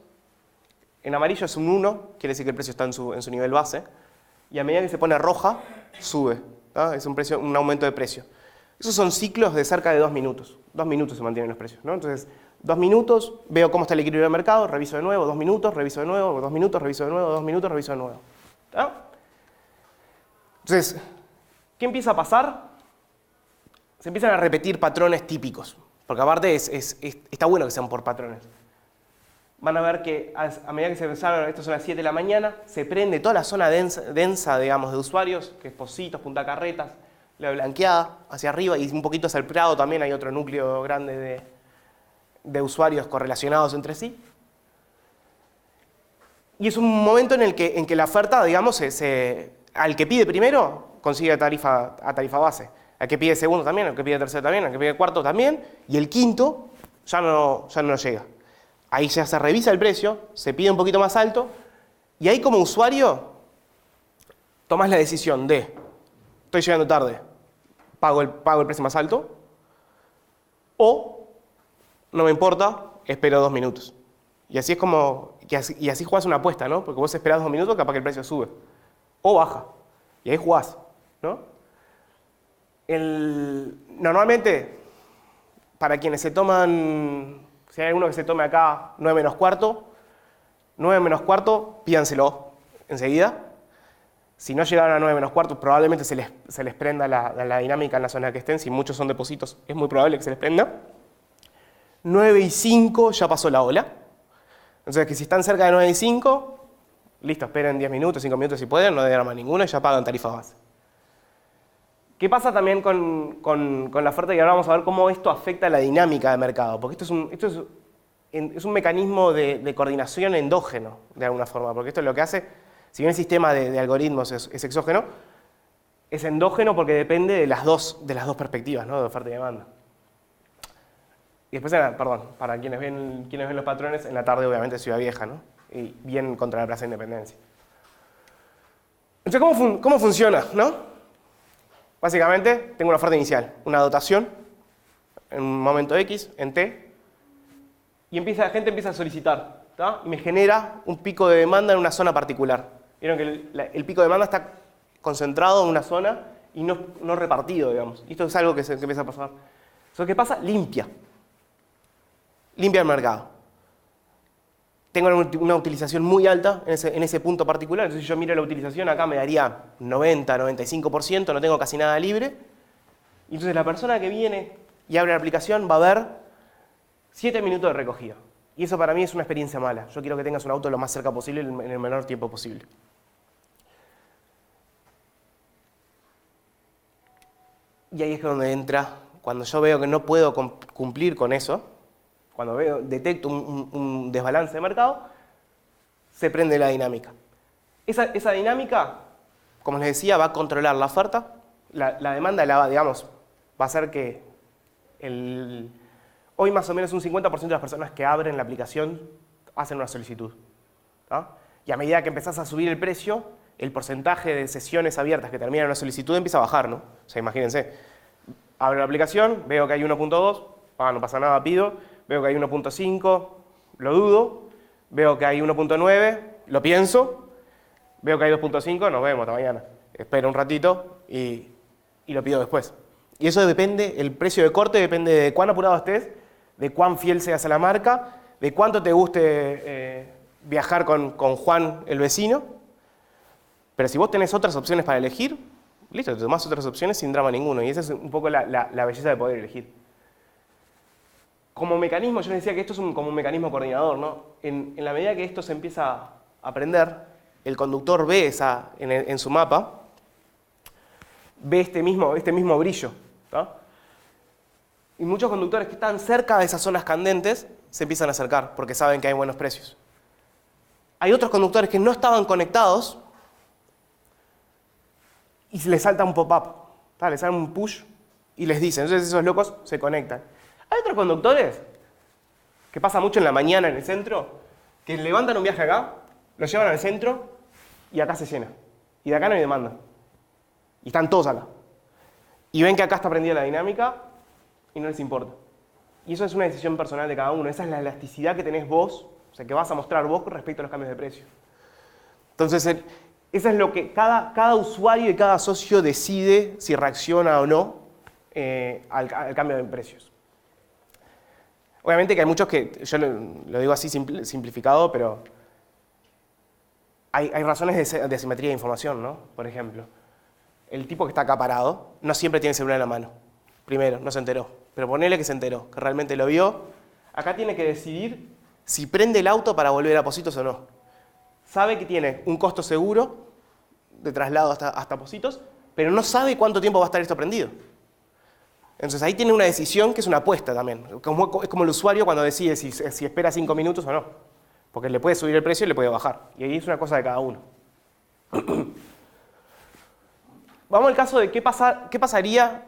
En amarillo es un 1, quiere decir que el precio está en su nivel base. Y a medida que se pone roja, sube. ¿Tá? Es un aumento de precio. Esos son ciclos de cerca de 2 minutos. 2 minutos se mantienen los precios, ¿no? Entonces, 2 minutos, veo cómo está el equilibrio del mercado, reviso de nuevo, 2 minutos, reviso de nuevo, 2 minutos, reviso de nuevo, 2 minutos, reviso de nuevo. ¿Tá? Entonces, ¿qué empieza a pasar? Se empiezan a repetir patrones típicos. Porque aparte está bueno que sean por patrones. Van a ver que a medida que se empezaron, esto son las 7 de la mañana, se prende toda la zona densa digamos, de usuarios, que es Pocitos, Punta Carretas, la blanqueada hacia arriba y un poquito hacia el Prado también hay otro núcleo grande de usuarios correlacionados entre sí. Y es un momento en que la oferta, digamos, al que pide primero, consigue a tarifa base. Al que pide segundo también, al que pide tercero también, al que pide cuarto también, y el quinto ya no llega. Ahí ya se revisa el precio, se pide un poquito más alto, y ahí como usuario tomás la decisión de, estoy llegando tarde, pago el precio más alto, o no me importa, espero 2 minutos. Y así es y así jugás una apuesta, ¿no? Porque vos esperás 2 minutos, capaz que el precio sube, o baja, y ahí jugás, ¿no? Normalmente, para quienes se toman, si hay alguno que se tome acá 9 menos cuarto, pídanselo enseguida. Si no llegaron a 9 menos cuarto, probablemente se les prenda la dinámica en la zona que estén. Si muchos son depósitos, es muy probable que se les prenda. 9 y 5 ya pasó la ola. Entonces, que si están cerca de 9 y 5, listo, esperen 10 minutos, 5 minutos si pueden, no deben armar ninguno y ya pagan tarifa base. ¿Qué pasa también con la oferta? Y ahora vamos a ver cómo esto afecta la dinámica de mercado. Porque esto es un mecanismo de coordinación endógeno, de alguna forma. Porque esto es lo que hace, si bien el sistema de algoritmos es exógeno, es endógeno porque depende de las dos perspectivas, ¿no? De oferta y demanda. Y después, para quienes ven los patrones, en la tarde obviamente Ciudad Vieja, ¿no? Y bien contra la Plaza de Independencia. Entonces, ¿cómo funciona, no? Básicamente, tengo una oferta inicial, una dotación, en un momento X, en T, y la gente empieza a solicitar, ¿tá? Y me genera un pico de demanda en una zona particular. Vieron que el pico de demanda está concentrado en una zona y no repartido, digamos. Y esto es algo que empieza a pasar. Eso que pasa, limpia el mercado. Tengo una utilización muy alta en ese punto particular, entonces si yo miro la utilización acá me daría 90, 95%, no tengo casi nada libre. Y entonces la persona que viene y abre la aplicación va a ver 7 minutos de recogida. Y eso para mí es una experiencia mala. Yo quiero que tengas un auto lo más cerca posible en el menor tiempo posible. Y ahí es donde entra, cuando yo veo que no puedo cumplir con eso, cuando detecto un desbalance de mercado, se prende la dinámica. Esa dinámica, como les decía, va a controlar la oferta. La demanda va a hacer que hoy más o menos un 50% de las personas que abren la aplicación hacen una solicitud. ¿Tá? Y a medida que empezás a subir el precio, el porcentaje de sesiones abiertas que terminan una solicitud empieza a bajar, ¿no? O sea, imagínense, abro la aplicación, veo que hay 1.2, no pasa nada, pido. Veo que hay 1.5, lo dudo. Veo que hay 1.9, lo pienso. Veo que hay 2.5, nos vemos hasta mañana. Espero un ratito y lo pido después. Y eso depende, el precio de corte depende de cuán apurado estés, de cuán fiel seas a la marca, de cuánto te guste viajar con Juan, el vecino. Pero si vos tenés otras opciones para elegir, listo, te tomás otras opciones sin drama ninguno. Y esa es un poco la belleza de poder elegir. Como mecanismo, yo les decía que esto es como un mecanismo coordinador, ¿no? En la medida que esto se empieza a aprender, el conductor ve en su mapa, ve este mismo brillo, ¿no? Y muchos conductores que están cerca de esas zonas candentes se empiezan a acercar porque saben que hay buenos precios. Hay otros conductores que no estaban conectados y les salta un pop-up, les sale un push y les dicen. Entonces esos locos se conectan. Hay otros conductores, que pasa mucho en la mañana en el centro, que levantan un viaje acá, lo llevan al centro y acá se llena. Y de acá no hay demanda. Y están todos acá. Y ven que acá está prendida la dinámica y no les importa. Y eso es una decisión personal de cada uno. Esa es la elasticidad que tenés vos, o sea, que vas a mostrar vos con respecto a los cambios de precio. Entonces, eso es lo que cada usuario y cada socio decide si reacciona o no al cambio de precios. Obviamente que hay muchos que, yo lo digo así simplificado, pero hay razones de asimetría de información, ¿no? Por ejemplo, el tipo que está acá parado no siempre tiene el celular en la mano. Primero, no se enteró. Pero ponele que se enteró, que realmente lo vio. Acá tiene que decidir si prende el auto para volver a Positos o no. Sabe que tiene un costo seguro de traslado hasta Positos, pero no sabe cuánto tiempo va a estar esto prendido. Entonces ahí tiene una decisión que es una apuesta también. Es como el usuario cuando decide si espera 5 minutos o no. Porque le puede subir el precio y le puede bajar. Y ahí es una cosa de cada uno. Vamos al caso de qué pasaría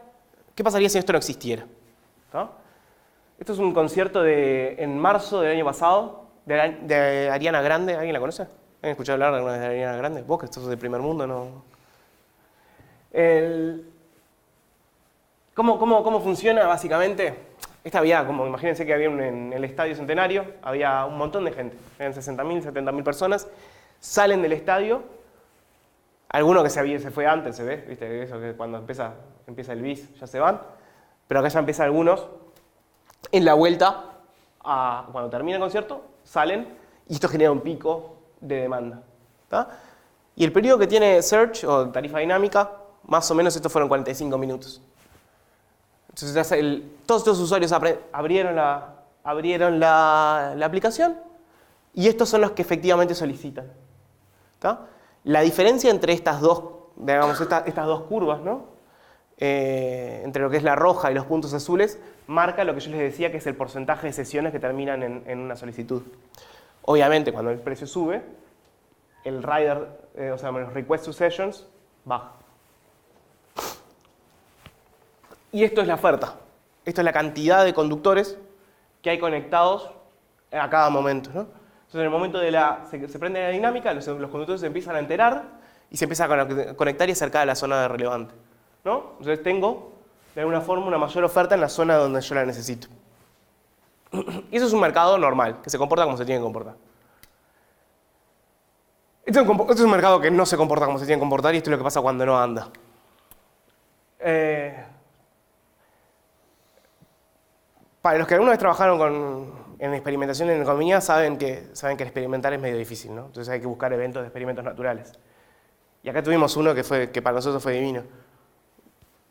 si esto no existiera. ¿No? Esto es un concierto en marzo del año pasado de Ariana Grande. ¿Alguien la conoce? ¿Han escuchado hablar alguna vez de Ariana Grande? Vos que estás del primer mundo, ¿no? ¿Cómo funciona básicamente? Imagínense que había en el Estadio Centenario, había un montón de gente, eran 60.000, 70.000 personas, salen del estadio, alguno que se fue antes, se ve, ¿viste? Eso que cuando empieza el bis ya se van, pero acá ya empiezan algunos, en la vuelta, cuando termina el concierto, salen y esto genera un pico de demanda. ¿Tá? Y el periodo que tiene Surge o tarifa dinámica, más o menos estos fueron 45 minutos. Entonces todos estos usuarios abrieron la aplicación y estos son los que efectivamente solicitan. ¿Tá? La diferencia entre estas dos curvas, ¿no? Entre lo que es la roja y los puntos azules, marca lo que yo les decía que es el porcentaje de sesiones que terminan en una solicitud. Obviamente, cuando el precio sube, el rider, los request to sessions, baja. Y esto es la oferta. Esto es la cantidad de conductores que hay conectados a cada momento, ¿no? Entonces, en el momento se prende la dinámica, los conductores se empiezan a enterar y se empiezan a conectar y acercar a la zona de relevante, ¿no? Entonces tengo, de alguna forma, una mayor oferta en la zona donde yo la necesito. Y eso es un mercado normal, que se comporta como se tiene que comportar. Esto es un mercado que no se comporta como se tiene que comportar y esto es lo que pasa cuando no anda. Para los que alguna vez trabajaron en experimentación en economía saben que el experimentar es medio difícil, ¿no? Entonces hay que buscar eventos de experimentos naturales. Y acá tuvimos uno que para nosotros fue divino.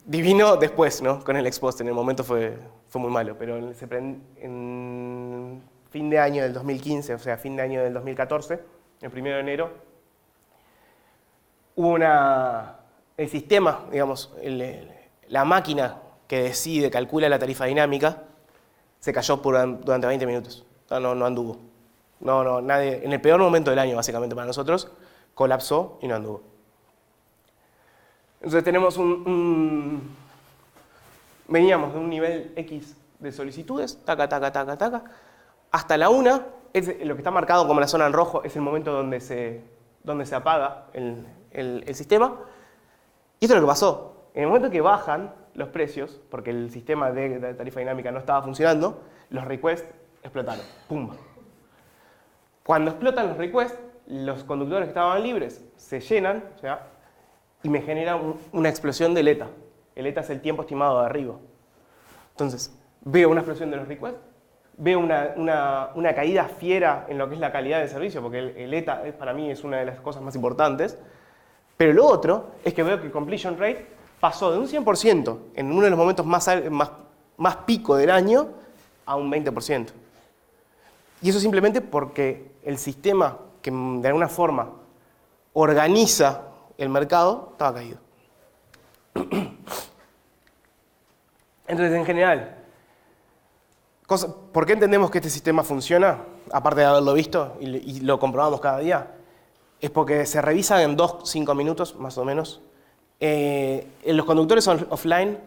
Divino después, ¿no? Con el ex post, en el momento fue muy malo, pero en fin de año del 2015, o sea, fin de año del 2014, el 1 de enero, hubo el sistema, digamos, la máquina que calcula la tarifa dinámica, se cayó durante 20 minutos. No anduvo. Nadie, en el peor momento del año, básicamente, para nosotros, colapsó y no anduvo. Entonces tenemos veníamos de un nivel X de solicitudes, taca, hasta la 1, lo que está marcado como la zona en rojo es el momento donde se apaga el sistema. Y esto es lo que pasó. En el momento que bajan los precios, porque el sistema de tarifa dinámica no estaba funcionando, los requests explotaron. ¡Pum! Cuando explotan los requests, los conductores que estaban libres se llenan, y me genera una explosión de LETA. El ETA es el tiempo estimado de arribo. Entonces, veo una explosión de los requests, veo una caída fiera en lo que es la calidad del servicio, porque el ETA para mí es una de las cosas más importantes. Pero lo otro es que veo que el completion rate pasó de un 100% en uno de los momentos más pico del año a un 20%. Y eso simplemente porque el sistema que de alguna forma organiza el mercado estaba caído. Entonces, en general, ¿por qué entendemos que este sistema funciona? Aparte de haberlo visto y lo comprobamos cada día, es porque se revisa en 2-5 minutos, más o menos. Los conductores offline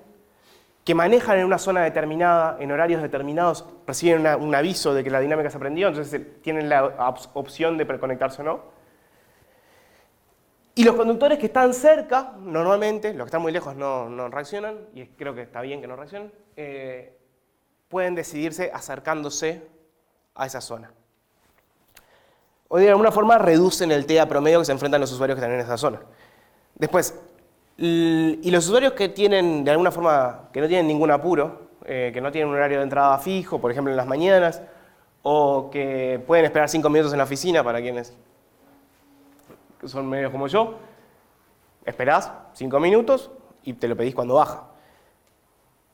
que manejan en una zona determinada, en horarios determinados, reciben un aviso de que la dinámica se aprendió, entonces tienen la opción de preconectarse o no. Y los conductores que están cerca, normalmente, los que están muy lejos no reaccionan, y creo que está bien que no reaccionen, pueden decidirse acercándose a esa zona. O de alguna forma reducen el TEA promedio que se enfrentan los usuarios que están en esa zona. Después, y los usuarios que tienen, de alguna forma, que no tienen ningún apuro, que no tienen un horario de entrada fijo, por ejemplo en las mañanas, o que pueden esperar 5 minutos en la oficina para quienes son medios como yo, esperás 5 minutos y te lo pedís cuando baja.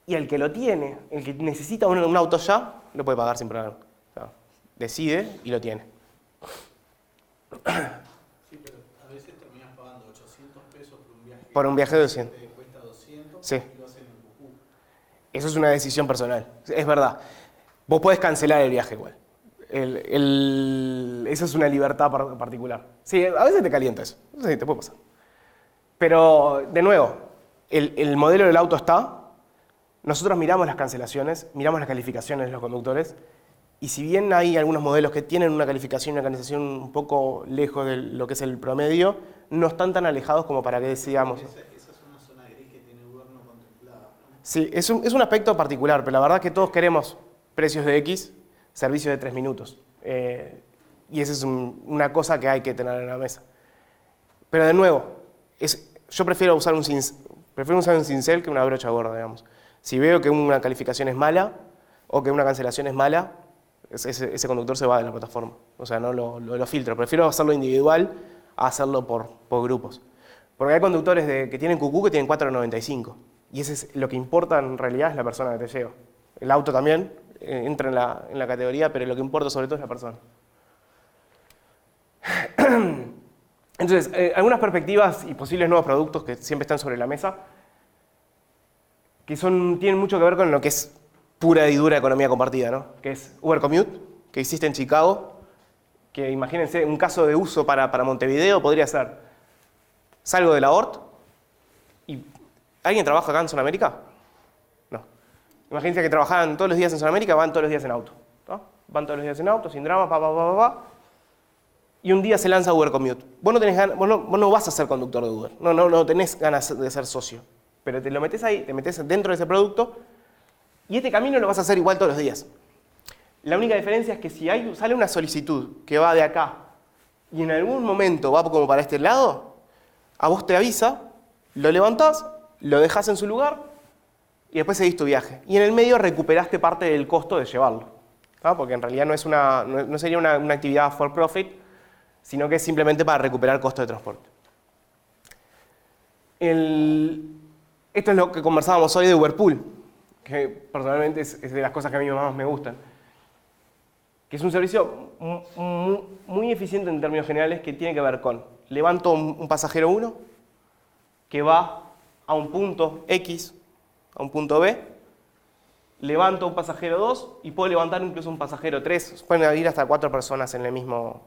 Y el que lo tiene, el que necesita un auto ya, lo puede pagar sin problema. O sea, decide y lo tiene. Sí, pero a veces terminas pagando 800 pesos por un viaje. Por un viaje de 200. Te cuesta 200 sí. Y lo hacen en Cucú. Eso es una decisión personal, es verdad. Vos podés cancelar el viaje igual. Esa es una libertad particular. Sí, a veces te calienta eso. Sí, te puede pasar. Pero, de nuevo, el modelo del auto está. Nosotros miramos las cancelaciones, miramos las calificaciones de los conductores. Y si bien hay algunos modelos que tienen una calificación y una organización un poco lejos de lo que es el promedio, no están tan alejados como para que decidamos. Esa es una zona gris que tiene Uber no contemplada, ¿no? Sí, es un aspecto particular, pero la verdad es que todos queremos precios de X, servicios de 3 minutos. Y esa es una cosa que hay que tener en la mesa. Pero de nuevo, yo prefiero usar un cincel que una brocha gorda, digamos. Si veo que una calificación es mala o que una cancelación es mala, ese conductor se va de la plataforma. O sea, no lo filtro. Prefiero hacerlo individual a hacerlo por grupos. Porque hay conductores que tienen QQ que tienen 4,95. Y eso es lo que importa en realidad, es la persona que te lleva. El auto también entra en la categoría, pero lo que importa sobre todo es la persona. Entonces, algunas perspectivas y posibles nuevos productos que siempre están sobre la mesa, que tienen mucho que ver con lo que es pura y dura economía compartida, ¿no? Que es Uber Commute, que existe en Chicago, que imagínense, un caso de uso para Montevideo podría ser, salgo de la ORT y ¿alguien trabaja acá en Sudamérica? No. Imagínense que trabajaban todos los días en Sudamérica, van todos los días en auto, ¿no? Van todos los días en auto, sin drama, y un día se lanza Uber Commute. Vos no vas a ser conductor de Uber, no tenés ganas de ser socio, pero te lo metés ahí, te metés dentro de ese producto y este camino lo vas a hacer igual todos los días. La única diferencia es que si sale una solicitud que va de acá y en algún momento va como para este lado, a vos te avisa, lo levantás, lo dejás en su lugar y después seguís tu viaje. Y en el medio recuperaste parte del costo de llevarlo, ¿no? Porque en realidad no sería una actividad for profit, sino que es simplemente para recuperar costo de transporte. Esto es lo que conversábamos hoy de Uberpool, que personalmente es de las cosas que a mí más me gustan. Que es un servicio muy eficiente en términos generales, que tiene que ver con levanto un pasajero 1 que va a un punto X, a un punto B, levanto un pasajero 2 y puedo levantar incluso un pasajero 3. Pueden ir hasta 4 personas en el mismo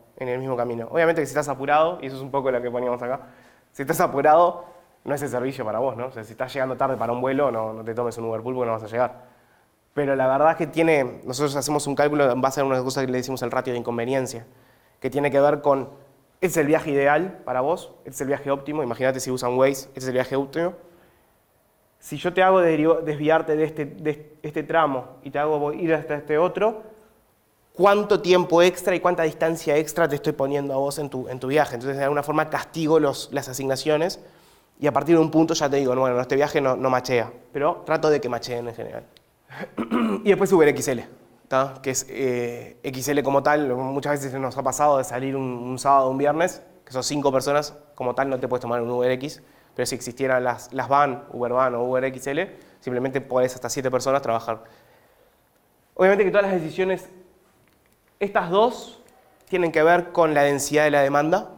camino. Obviamente que si estás apurado, y eso es un poco lo que poníamos acá, si estás apurado no es el servicio para vos, ¿no? O sea, si estás llegando tarde para un vuelo, no te tomes un Uberpool porque no vas a llegar. Pero la verdad es que nosotros hacemos un cálculo en base a una cosa que le decimos el ratio de inconveniencia, que tiene que ver con, este es el viaje ideal para vos, este es el viaje óptimo, imagínate si usan Waze, este es el viaje óptimo. Si yo te hago desviarte de este tramo y te hago ir hasta este otro, ¿cuánto tiempo extra y cuánta distancia extra te estoy poniendo a vos en tu viaje? Entonces, de alguna forma castigo las asignaciones y a partir de un punto ya te digo, bueno, este viaje no machea, pero trato de que macheen en general. Y después UberXL, ¿tá? Que es XL como tal. Muchas veces nos ha pasado de salir un sábado o un viernes, que son 5 personas, como tal no te puedes tomar un UberX, pero si existieran las van, UberVan o UberXL, simplemente podés hasta 7 personas trabajar. Obviamente que todas las decisiones, estas dos, tienen que ver con la densidad de la demanda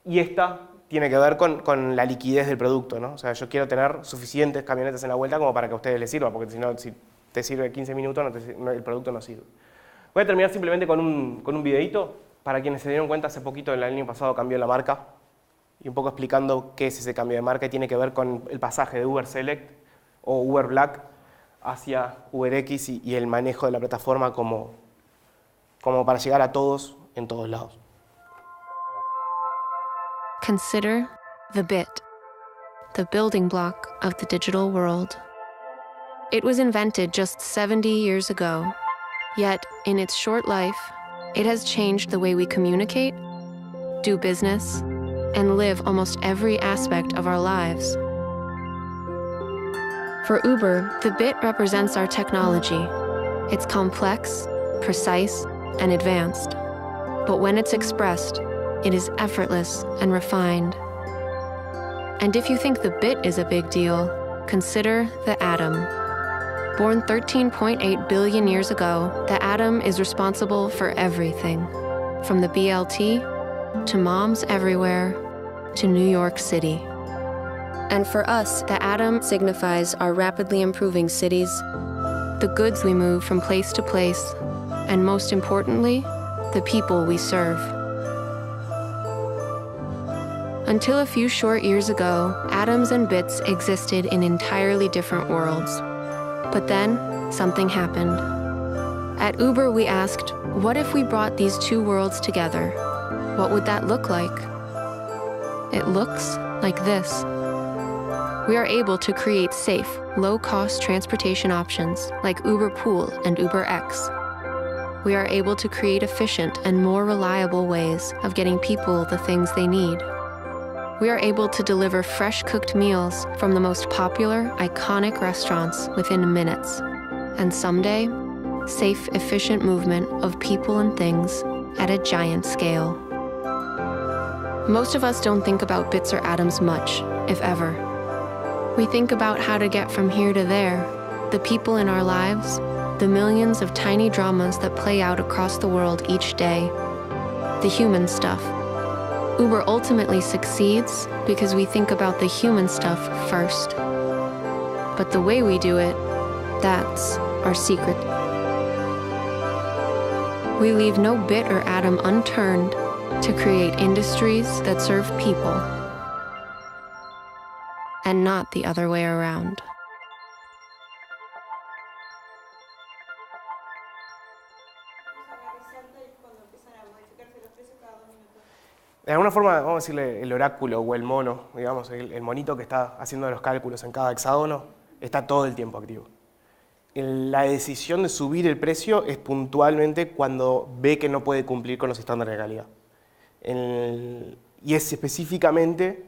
y esta tiene que ver con la liquidez del producto, ¿no? O sea, yo quiero tener suficientes camionetas en la vuelta como para que a ustedes les sirva, porque si no, si te sirve 15 minutos, el producto no sirve. Voy a terminar simplemente con un videito. Para quienes se dieron cuenta, hace poquito, el año pasado, cambió la marca. Y un poco explicando qué es ese cambio de marca y tiene que ver con el pasaje de Uber Select o Uber Black hacia UberX y el manejo de la plataforma como para llegar a todos en todos lados. Consider the bit, the building block of the digital world. It was invented just 70 years ago, yet in its short life, it has changed the way we communicate, do business, and live almost every aspect of our lives. For Uber, the bit represents our technology. It's complex, precise, and advanced. But when it's expressed, it is effortless and refined. And if you think the bit is a big deal, consider the atom. Born 13.8 billion years ago, the atom is responsible for everything, from the BLT to moms everywhere to New York City. And for us, the atom signifies our rapidly improving cities, the goods we move from place to place, and most importantly, the people we serve. Until a few short years ago, atoms and bits existed in entirely different worlds. But then, something happened. At Uber, we asked, what if we brought these two worlds together? What would that look like? It looks like this. We are able to create safe, low-cost transportation options like Uber Pool and UberX. We are able to create efficient and more reliable ways of getting people the things they need. We are able to deliver fresh cooked meals from the most popular, iconic restaurants within minutes. And someday, safe, efficient movement of people and things at a giant scale. Most of us don't think about bits or atoms much, if ever. We think about how to get from here to there, the people in our lives, the millions of tiny dramas that play out across the world each day, the human stuff. Uber ultimately succeeds because we think about the human stuff first. But the way we do it, that's our secret. We leave no bit or atom unturned to create industries that serve people, and not the other way around. De alguna forma, vamos a decirle, el oráculo o el mono, digamos, el monito que está haciendo los cálculos en cada hexágono, está todo el tiempo activo. La decisión de subir el precio es puntualmente cuando ve que no puede cumplir con los estándares de calidad. Y es específicamente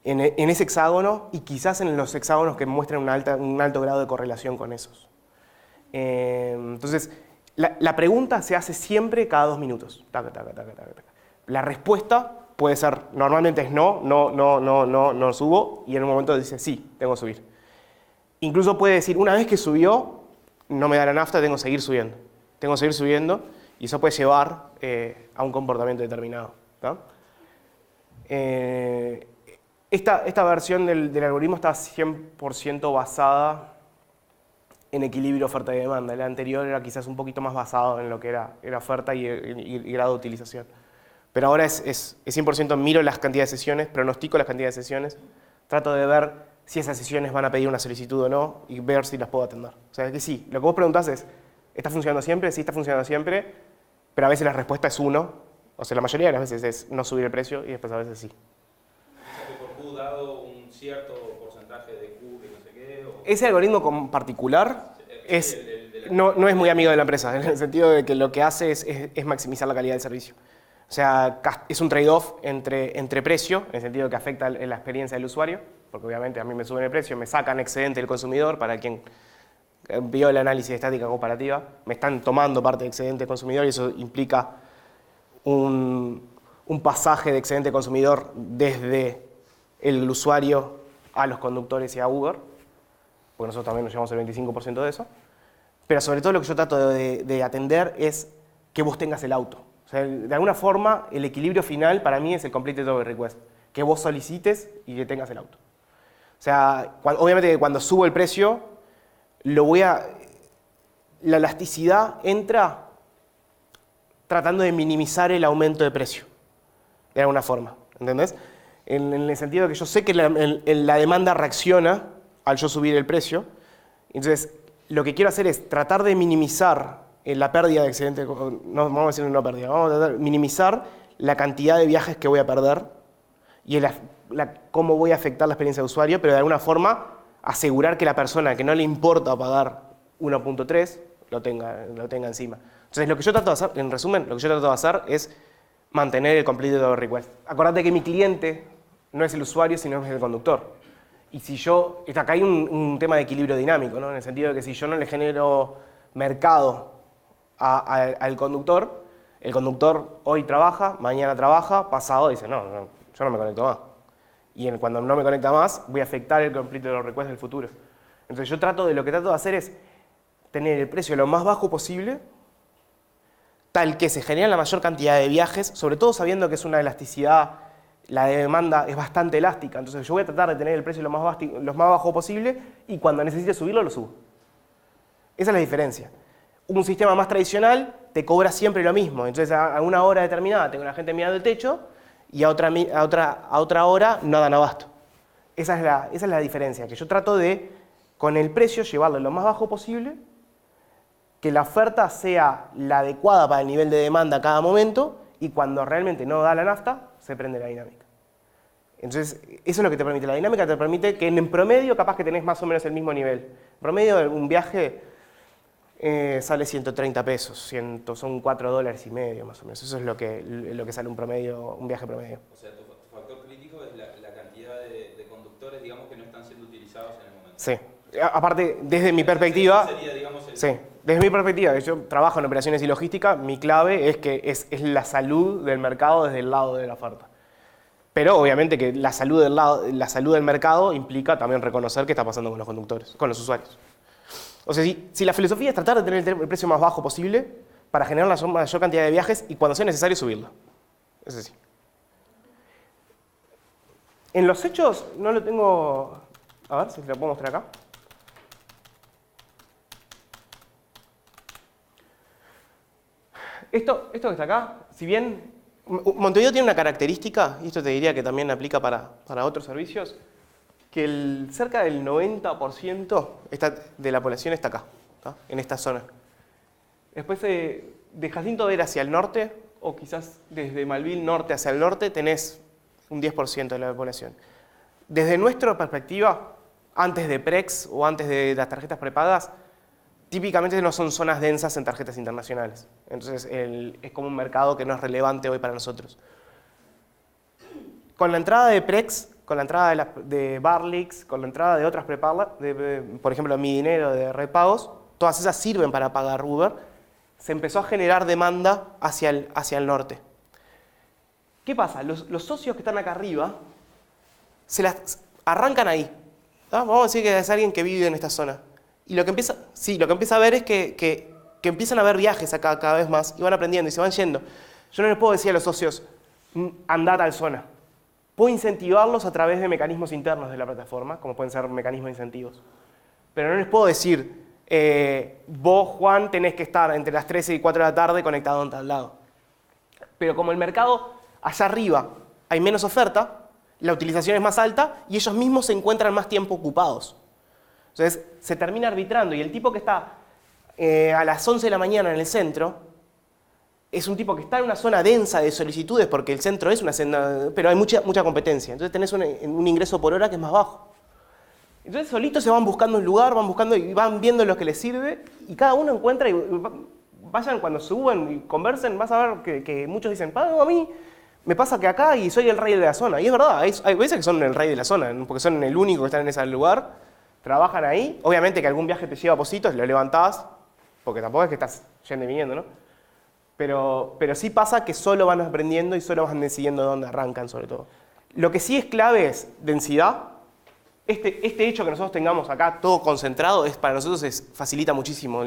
en ese hexágono y quizás en los hexágonos que muestran un alto grado de correlación con esos. Entonces, la pregunta se hace siempre cada 2 minutos. Taca, taca, taca, taca, taca. La respuesta puede ser, normalmente es no subo, y en un momento dice, sí, tengo que subir. Incluso puede decir, una vez que subió, no me da la nafta, tengo que seguir subiendo. Tengo que seguir subiendo, y eso puede llevar a un comportamiento determinado, ¿no? Esta versión del algoritmo está 100% basada en equilibrio oferta y demanda. La anterior era quizás un poquito más basado en lo que era oferta y grado de utilización. Pero ahora es 100% miro las cantidades de sesiones, pronostico las cantidades de sesiones, trato de ver si esas sesiones van a pedir una solicitud o no y ver si las puedo atender. O sea, que sí, lo que vos preguntás es, ¿está funcionando siempre? Sí, está funcionando siempre, pero a veces la respuesta es 1, o sea, la mayoría de las veces es no subir el precio y después a veces sí. ¿Por Q dado un cierto porcentaje de Q que no sé qué? O... Ese algoritmo en particular no es muy amigo de la empresa, en el sentido de que lo que hace es maximizar la calidad del servicio. O sea, es un trade-off entre precio, en el sentido que afecta la experiencia del usuario, porque obviamente a mí me suben el precio, me sacan excedente del consumidor, para quien vio el análisis de estática comparativa, me están tomando parte de excedente del consumidor y eso implica un pasaje de excedente consumidor desde el usuario a los conductores y a Uber, porque nosotros también nos llevamos el 25% de eso, pero sobre todo lo que yo trato de atender es que vos tengas el auto. O sea, de alguna forma, el equilibrio final para mí es el completed over request, que vos solicites y que tengas el auto. O sea, obviamente que cuando subo el precio, la elasticidad entra tratando de minimizar el aumento de precio, de alguna forma, ¿entendés? En el sentido de que yo sé que la demanda reacciona al yo subir el precio, entonces lo que quiero hacer es tratar de minimizar la pérdida de excedente, no vamos a decir no pérdida, vamos a tratar de minimizar la cantidad de viajes que voy a perder y cómo voy a afectar la experiencia de usuario, pero de alguna forma asegurar que la persona que no le importa pagar 1.3 lo tenga encima. Entonces, lo que yo trato de hacer, en resumen, lo que yo trato de hacer es mantener el completed over request. Acordate que mi cliente no es el usuario, sino es el conductor. Y si acá hay un tema de equilibrio dinámico, ¿no? En el sentido de que si yo no le genero mercado al conductor, el conductor hoy trabaja, mañana trabaja, pasado dice, no, yo no me conecto más. Y cuando no me conecta más, voy a afectar el completed over request del futuro. Entonces lo que trato de hacer es tener el precio lo más bajo posible, tal que se genere la mayor cantidad de viajes, sobre todo sabiendo que es una elasticidad, la demanda es bastante elástica, entonces yo voy a tratar de tener el precio lo más bajo posible y cuando necesite subirlo, lo subo. Esa es la diferencia. Un sistema más tradicional te cobra siempre lo mismo, entonces a una hora determinada tengo la gente mirando el techo y a otra hora no dan abasto. Esa es la diferencia, que yo trato de, con el precio, llevarlo lo más bajo posible, que la oferta sea la adecuada para el nivel de demanda a cada momento y cuando realmente no da la nafta, se prende la dinámica. Entonces, eso es lo que te permite. La dinámica te permite que en promedio capaz que tenés más o menos el mismo nivel. En promedio, un viaje sale 130 pesos, son $4.50 más o menos. Eso es lo que sale un viaje promedio. O sea, tu factor crítico es la cantidad de conductores, digamos, que no están siendo utilizados en el momento. Sí. Aparte, desde mi perspectiva... Sería, digamos, sí. Desde mi perspectiva, que yo trabajo en operaciones y logística, mi clave es que es la salud del mercado desde el lado de la oferta. Pero obviamente que la salud del mercado implica también reconocer qué está pasando con los conductores, con los usuarios. O sea, si la filosofía es tratar de tener el precio más bajo posible para generar la mayor cantidad de viajes y cuando sea necesario subirlo. Eso sí. En los hechos no lo tengo... A ver si te lo puedo mostrar acá. Esto que está acá, si bien Montevideo tiene una característica, y esto te diría que también aplica para otros servicios, que cerca del 90% de la población está acá, ¿tá? En esta zona. Después de Jacinto Vera hacia el norte, o quizás desde Malvin norte hacia el norte, tenés un 10% de la población. Desde nuestra perspectiva, antes de Prex o antes de las tarjetas prepagas, típicamente no son zonas densas en tarjetas internacionales. Entonces es como un mercado que no es relevante hoy para nosotros. Con la entrada de Prex, con la entrada de Barlix, con la entrada de otras prepagas, por ejemplo Mi Dinero, de Red Pagos, todas esas sirven para pagar Uber, se empezó a generar demanda hacia el norte. ¿Qué pasa? Los socios que están acá arriba se las arrancan ahí. ¿Ah? Vamos a decir que es alguien que vive en esta zona. Y lo que empieza a ver es que empiezan a haber viajes acá cada vez más y van aprendiendo y se van yendo. Yo no les puedo decir a los socios, andá a tal zona. Puedo incentivarlos a través de mecanismos internos de la plataforma, como pueden ser mecanismos de incentivos. Pero no les puedo decir, vos, Juan, tenés que estar entre las 13 y 4 de la tarde conectado en tal lado. Pero como el mercado allá arriba hay menos oferta, la utilización es más alta y ellos mismos se encuentran más tiempo ocupados. Entonces se termina arbitrando y el tipo que está a las 11 de la mañana en el centro es un tipo que está en una zona densa de solicitudes porque el centro es una zona, pero hay mucha competencia. Entonces tenés un ingreso por hora que es más bajo. Entonces solitos se van buscando un lugar, van buscando y van viendo lo que les sirve y cada uno encuentra y vayan cuando suban y conversen, vas a ver que muchos dicen, a mí me pasa que acá y soy el rey de la zona. Y es verdad, hay veces que son el rey de la zona, porque son el único que están en ese lugar, trabajan ahí. Obviamente que algún viaje te lleva a Positos, lo levantás, porque tampoco es que estás yendo y viniendo, ¿no? Pero sí pasa que solo van aprendiendo y solo van decidiendo dónde arrancan, sobre todo. Lo que sí es clave es densidad. Este hecho que nosotros tengamos acá todo concentrado, para nosotros facilita muchísimo,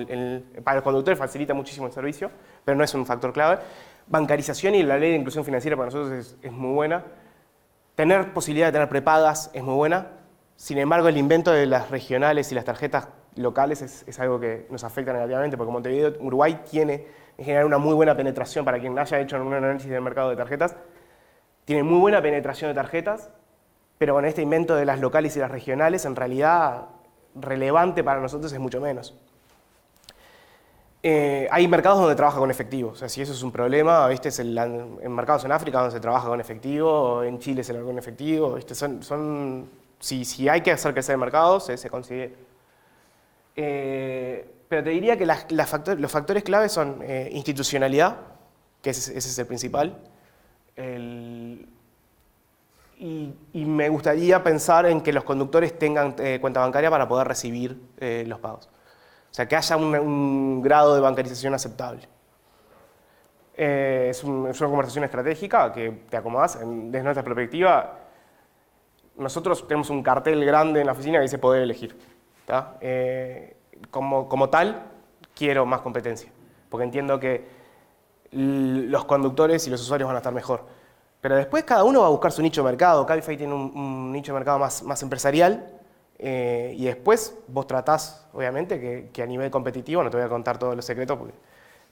para los conductores facilita muchísimo el servicio, pero no es un factor clave. Bancarización y la ley de inclusión financiera para nosotros es muy buena. Tener posibilidad de tener prepagas es muy buena. Sin embargo, el invento de las regionales y las tarjetas locales es algo que nos afecta negativamente, porque Montevideo, Uruguay tiene en general una muy buena penetración, para quien haya hecho un análisis del mercado de tarjetas, tiene muy buena penetración de tarjetas, pero con este invento de las locales y las regionales, en realidad, relevante para nosotros es mucho menos. Hay mercados donde trabaja con efectivo, o sea, si eso es un problema, ¿viste? En mercados en África donde se trabaja con efectivo, en Chile se trabaja con efectivo, ¿viste? Si hay que hacer crecer el mercado, se consigue. Pero te diría que los factores claves son institucionalidad, que ese es el principal, y me gustaría pensar en que los conductores tengan cuenta bancaria para poder recibir los pagos. O sea, que haya un grado de bancarización aceptable. Es una conversación estratégica que te acomodas. Desde nuestra perspectiva, nosotros tenemos un cartel grande en la oficina que dice poder elegir. Como tal, quiero más competencia, porque entiendo que los conductores y los usuarios van a estar mejor. Pero después cada uno va a buscar su nicho de mercado. Cabify tiene un nicho de mercado más empresarial, y después vos tratás, obviamente, que a nivel competitivo, no te voy a contar todos los secretos,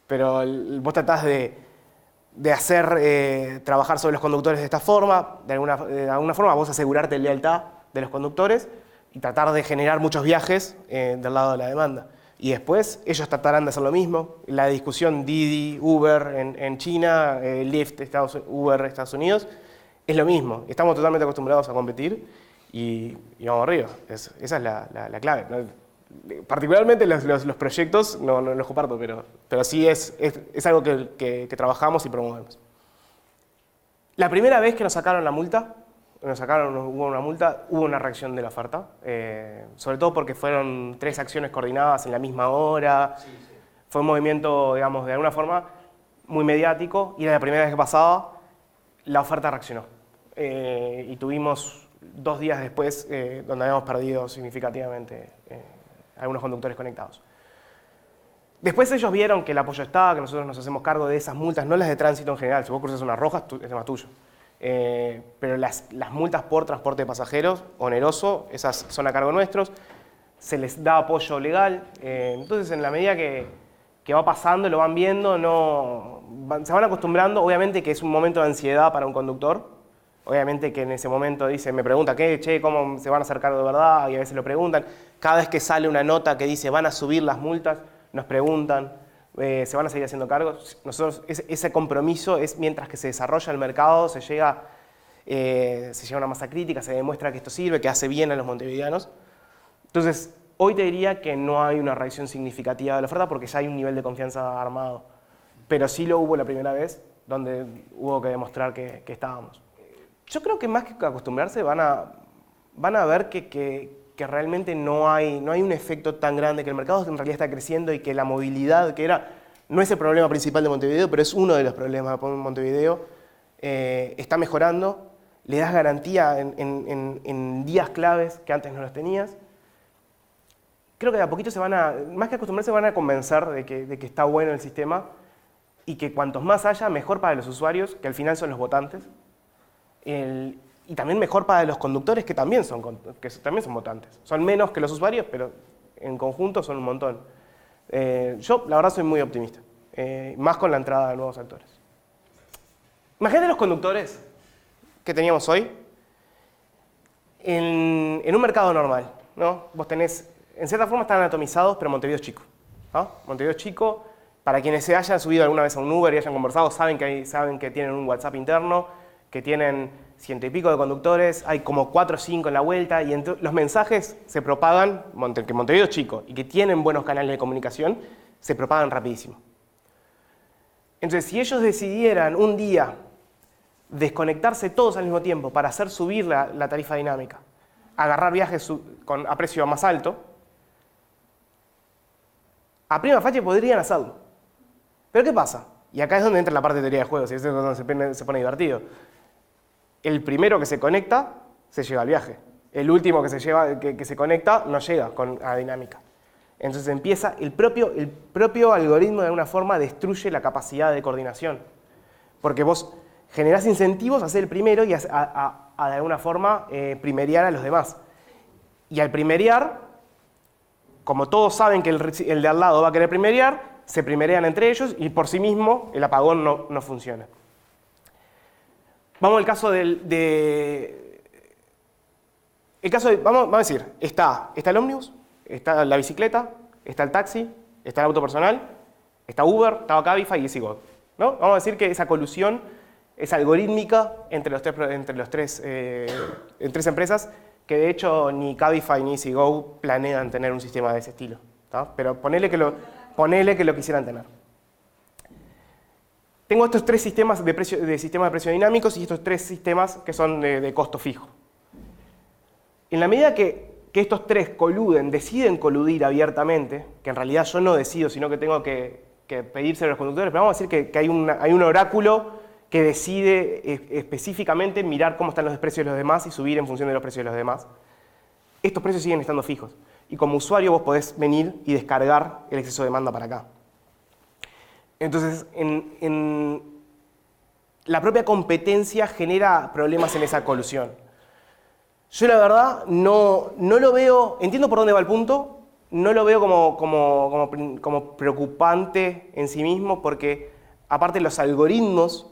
pero vos tratás de hacer trabajar sobre los conductores de esta forma, de alguna forma vos asegurarte la lealtad de los conductores y tratar de generar muchos viajes del lado de la demanda. Y después ellos tratarán de hacer lo mismo. La discusión Didi, Uber en China, Lyft, Uber, Estados Unidos, es lo mismo. Estamos totalmente acostumbrados a competir y vamos arriba. Esa es la clave, ¿no? Particularmente los proyectos no los comparto, pero sí es algo que trabajamos y promovemos. La primera vez que nos sacaron la multa, hubo una reacción de la oferta, sobre todo porque fueron 3 acciones coordinadas en la misma hora. Sí. Fue un movimiento, digamos, de alguna forma muy mediático, y era la primera vez que pasaba, la oferta reaccionó. Y tuvimos 2 días después donde habíamos perdido significativamente algunos conductores conectados. Después ellos vieron que el apoyo estaba, que nosotros nos hacemos cargo de esas multas, no las de tránsito en general. Si vos cruzas una roja, es tema tuyo. Pero las multas por transporte de pasajeros, oneroso, esas son a cargo nuestros, se les da apoyo legal. Entonces, en la medida que va pasando, lo van viendo, se van acostumbrando. Obviamente que es un momento de ansiedad para un conductor. Obviamente que en ese momento me pregunta, ¿cómo se van a hacer cargo de verdad? Y a veces lo preguntan. Cada vez que sale una nota que dice van a subir las multas, nos preguntan. ¿Se van a seguir haciendo cargos? Nosotros, ese compromiso es mientras que se desarrolla el mercado, se llega a una masa crítica, se demuestra que esto sirve, que hace bien a los montevideanos. Entonces, hoy te diría que no hay una reacción significativa de la oferta porque ya hay un nivel de confianza armado. Pero sí lo hubo la primera vez, donde hubo que demostrar que estábamos. Yo creo que más que acostumbrarse van a ver que realmente no hay un efecto tan grande, que el mercado en realidad está creciendo y que la movilidad, no es el problema principal de Montevideo, pero es uno de los problemas de Montevideo, está mejorando, le das garantía en días claves que antes no los tenías. Creo que de a poquito más que acostumbrarse, van a convencer de que está bueno el sistema y que cuantos más haya, mejor para los usuarios, que al final son los votantes. Y también mejor para los conductores, que también son votantes. Son menos que los usuarios, pero en conjunto son un montón. Yo, la verdad, soy muy optimista, más con la entrada de nuevos actores. Imagínate los conductores que teníamos hoy en un mercado normal, ¿no? Vos tenés, en cierta forma están anatomizados, pero Montevideo es chico, ¿no? Montevideo es chico. Para quienes se hayan subido alguna vez a un Uber y hayan conversado, saben que tienen un WhatsApp interno, que tienen 100 y pico de conductores, hay como 4 o 5 en la vuelta, y los mensajes se propagan, que Montevideo es chico y que tienen buenos canales de comunicación, se propagan rapidísimo. Entonces, si ellos decidieran un día desconectarse todos al mismo tiempo para hacer subir la tarifa dinámica, agarrar viajes a precio más alto, a prima facie podrían hacerlo. Pero ¿qué pasa? Y acá es donde entra la parte de teoría de juegos, y es donde se pone divertido. El primero que se conecta, se lleva el viaje. El último que se conecta, no llega a dinámica. Entonces empieza, el propio algoritmo de alguna forma destruye la capacidad de coordinación. Porque vos generás incentivos a ser el primero y de alguna forma primeriar a los demás. Y al primeriar, como todos saben que el de al lado va a querer primeriar, se primerean entre ellos y por sí mismo el apagón no funciona. Vamos al caso vamos a decir, está el ómnibus, está la bicicleta, está el taxi, está el auto personal, está Uber, está Cabify y EasyGo, ¿no? Vamos a decir que esa colusión es algorítmica entre tres empresas, que de hecho ni Cabify ni EasyGo planean tener un sistema de ese estilo, ¿tá? Pero ponele que lo quisieran tener. Tengo estos tres sistemas de precio dinámicos y estos tres sistemas que son de costo fijo. En la medida que estos tres deciden coludir abiertamente, que en realidad yo no decido, sino que tengo que pedírselo a los conductores, pero vamos a decir que hay un oráculo que decide específicamente mirar cómo están los precios de los demás y subir en función de los precios de los demás. Estos precios siguen estando fijos. Y como usuario vos podés venir y descargar el exceso de demanda para acá. Entonces, la propia competencia genera problemas en esa colusión. Yo la verdad no lo veo, entiendo por dónde va el punto, no lo veo como preocupante en sí mismo, porque aparte los algoritmos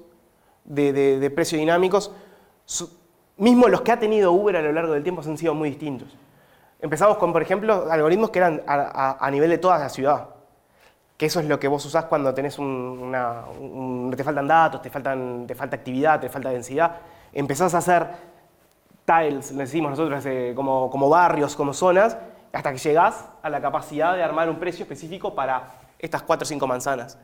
de precio dinámicos, mismo los que ha tenido Uber a lo largo del tiempo han sido muy distintos. Empezamos con, por ejemplo, algoritmos que eran a nivel de toda la ciudad. Que eso es lo que vos usás cuando tenés te faltan datos, te falta actividad, te falta densidad. Empezás a hacer tiles, le decimos nosotros, como barrios, como zonas, hasta que llegás a la capacidad de armar un precio específico para estas 4 o 5 manzanas.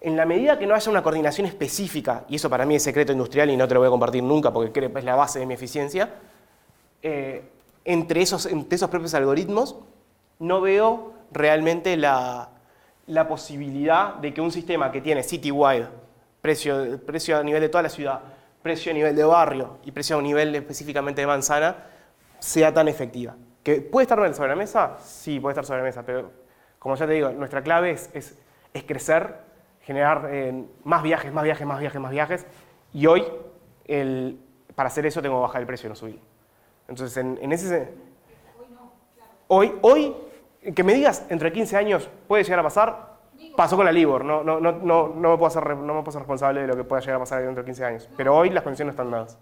En la medida que no haya una coordinación específica, y eso para mí es secreto industrial y no te lo voy a compartir nunca porque creo que es la base de mi eficiencia, entre esos propios algoritmos, no veo realmente la posibilidad de que un sistema que tiene citywide, precio a nivel de toda la ciudad, precio a nivel de barrio y precio a nivel específicamente de manzana, sea tan efectiva. ¿Que puede estar sobre la mesa? Sí, puede estar sobre la mesa, pero como ya te digo, nuestra clave es crecer, generar más viajes, y hoy, para hacer eso tengo que bajar el precio, no subirlo. Entonces, en ese... Hoy, que me digas, entre 15 años puede llegar a pasar, pasó con la Libor, no me puedo hacer responsable de lo que pueda llegar a pasar dentro de 15 años, pero hoy las condiciones no están dadas.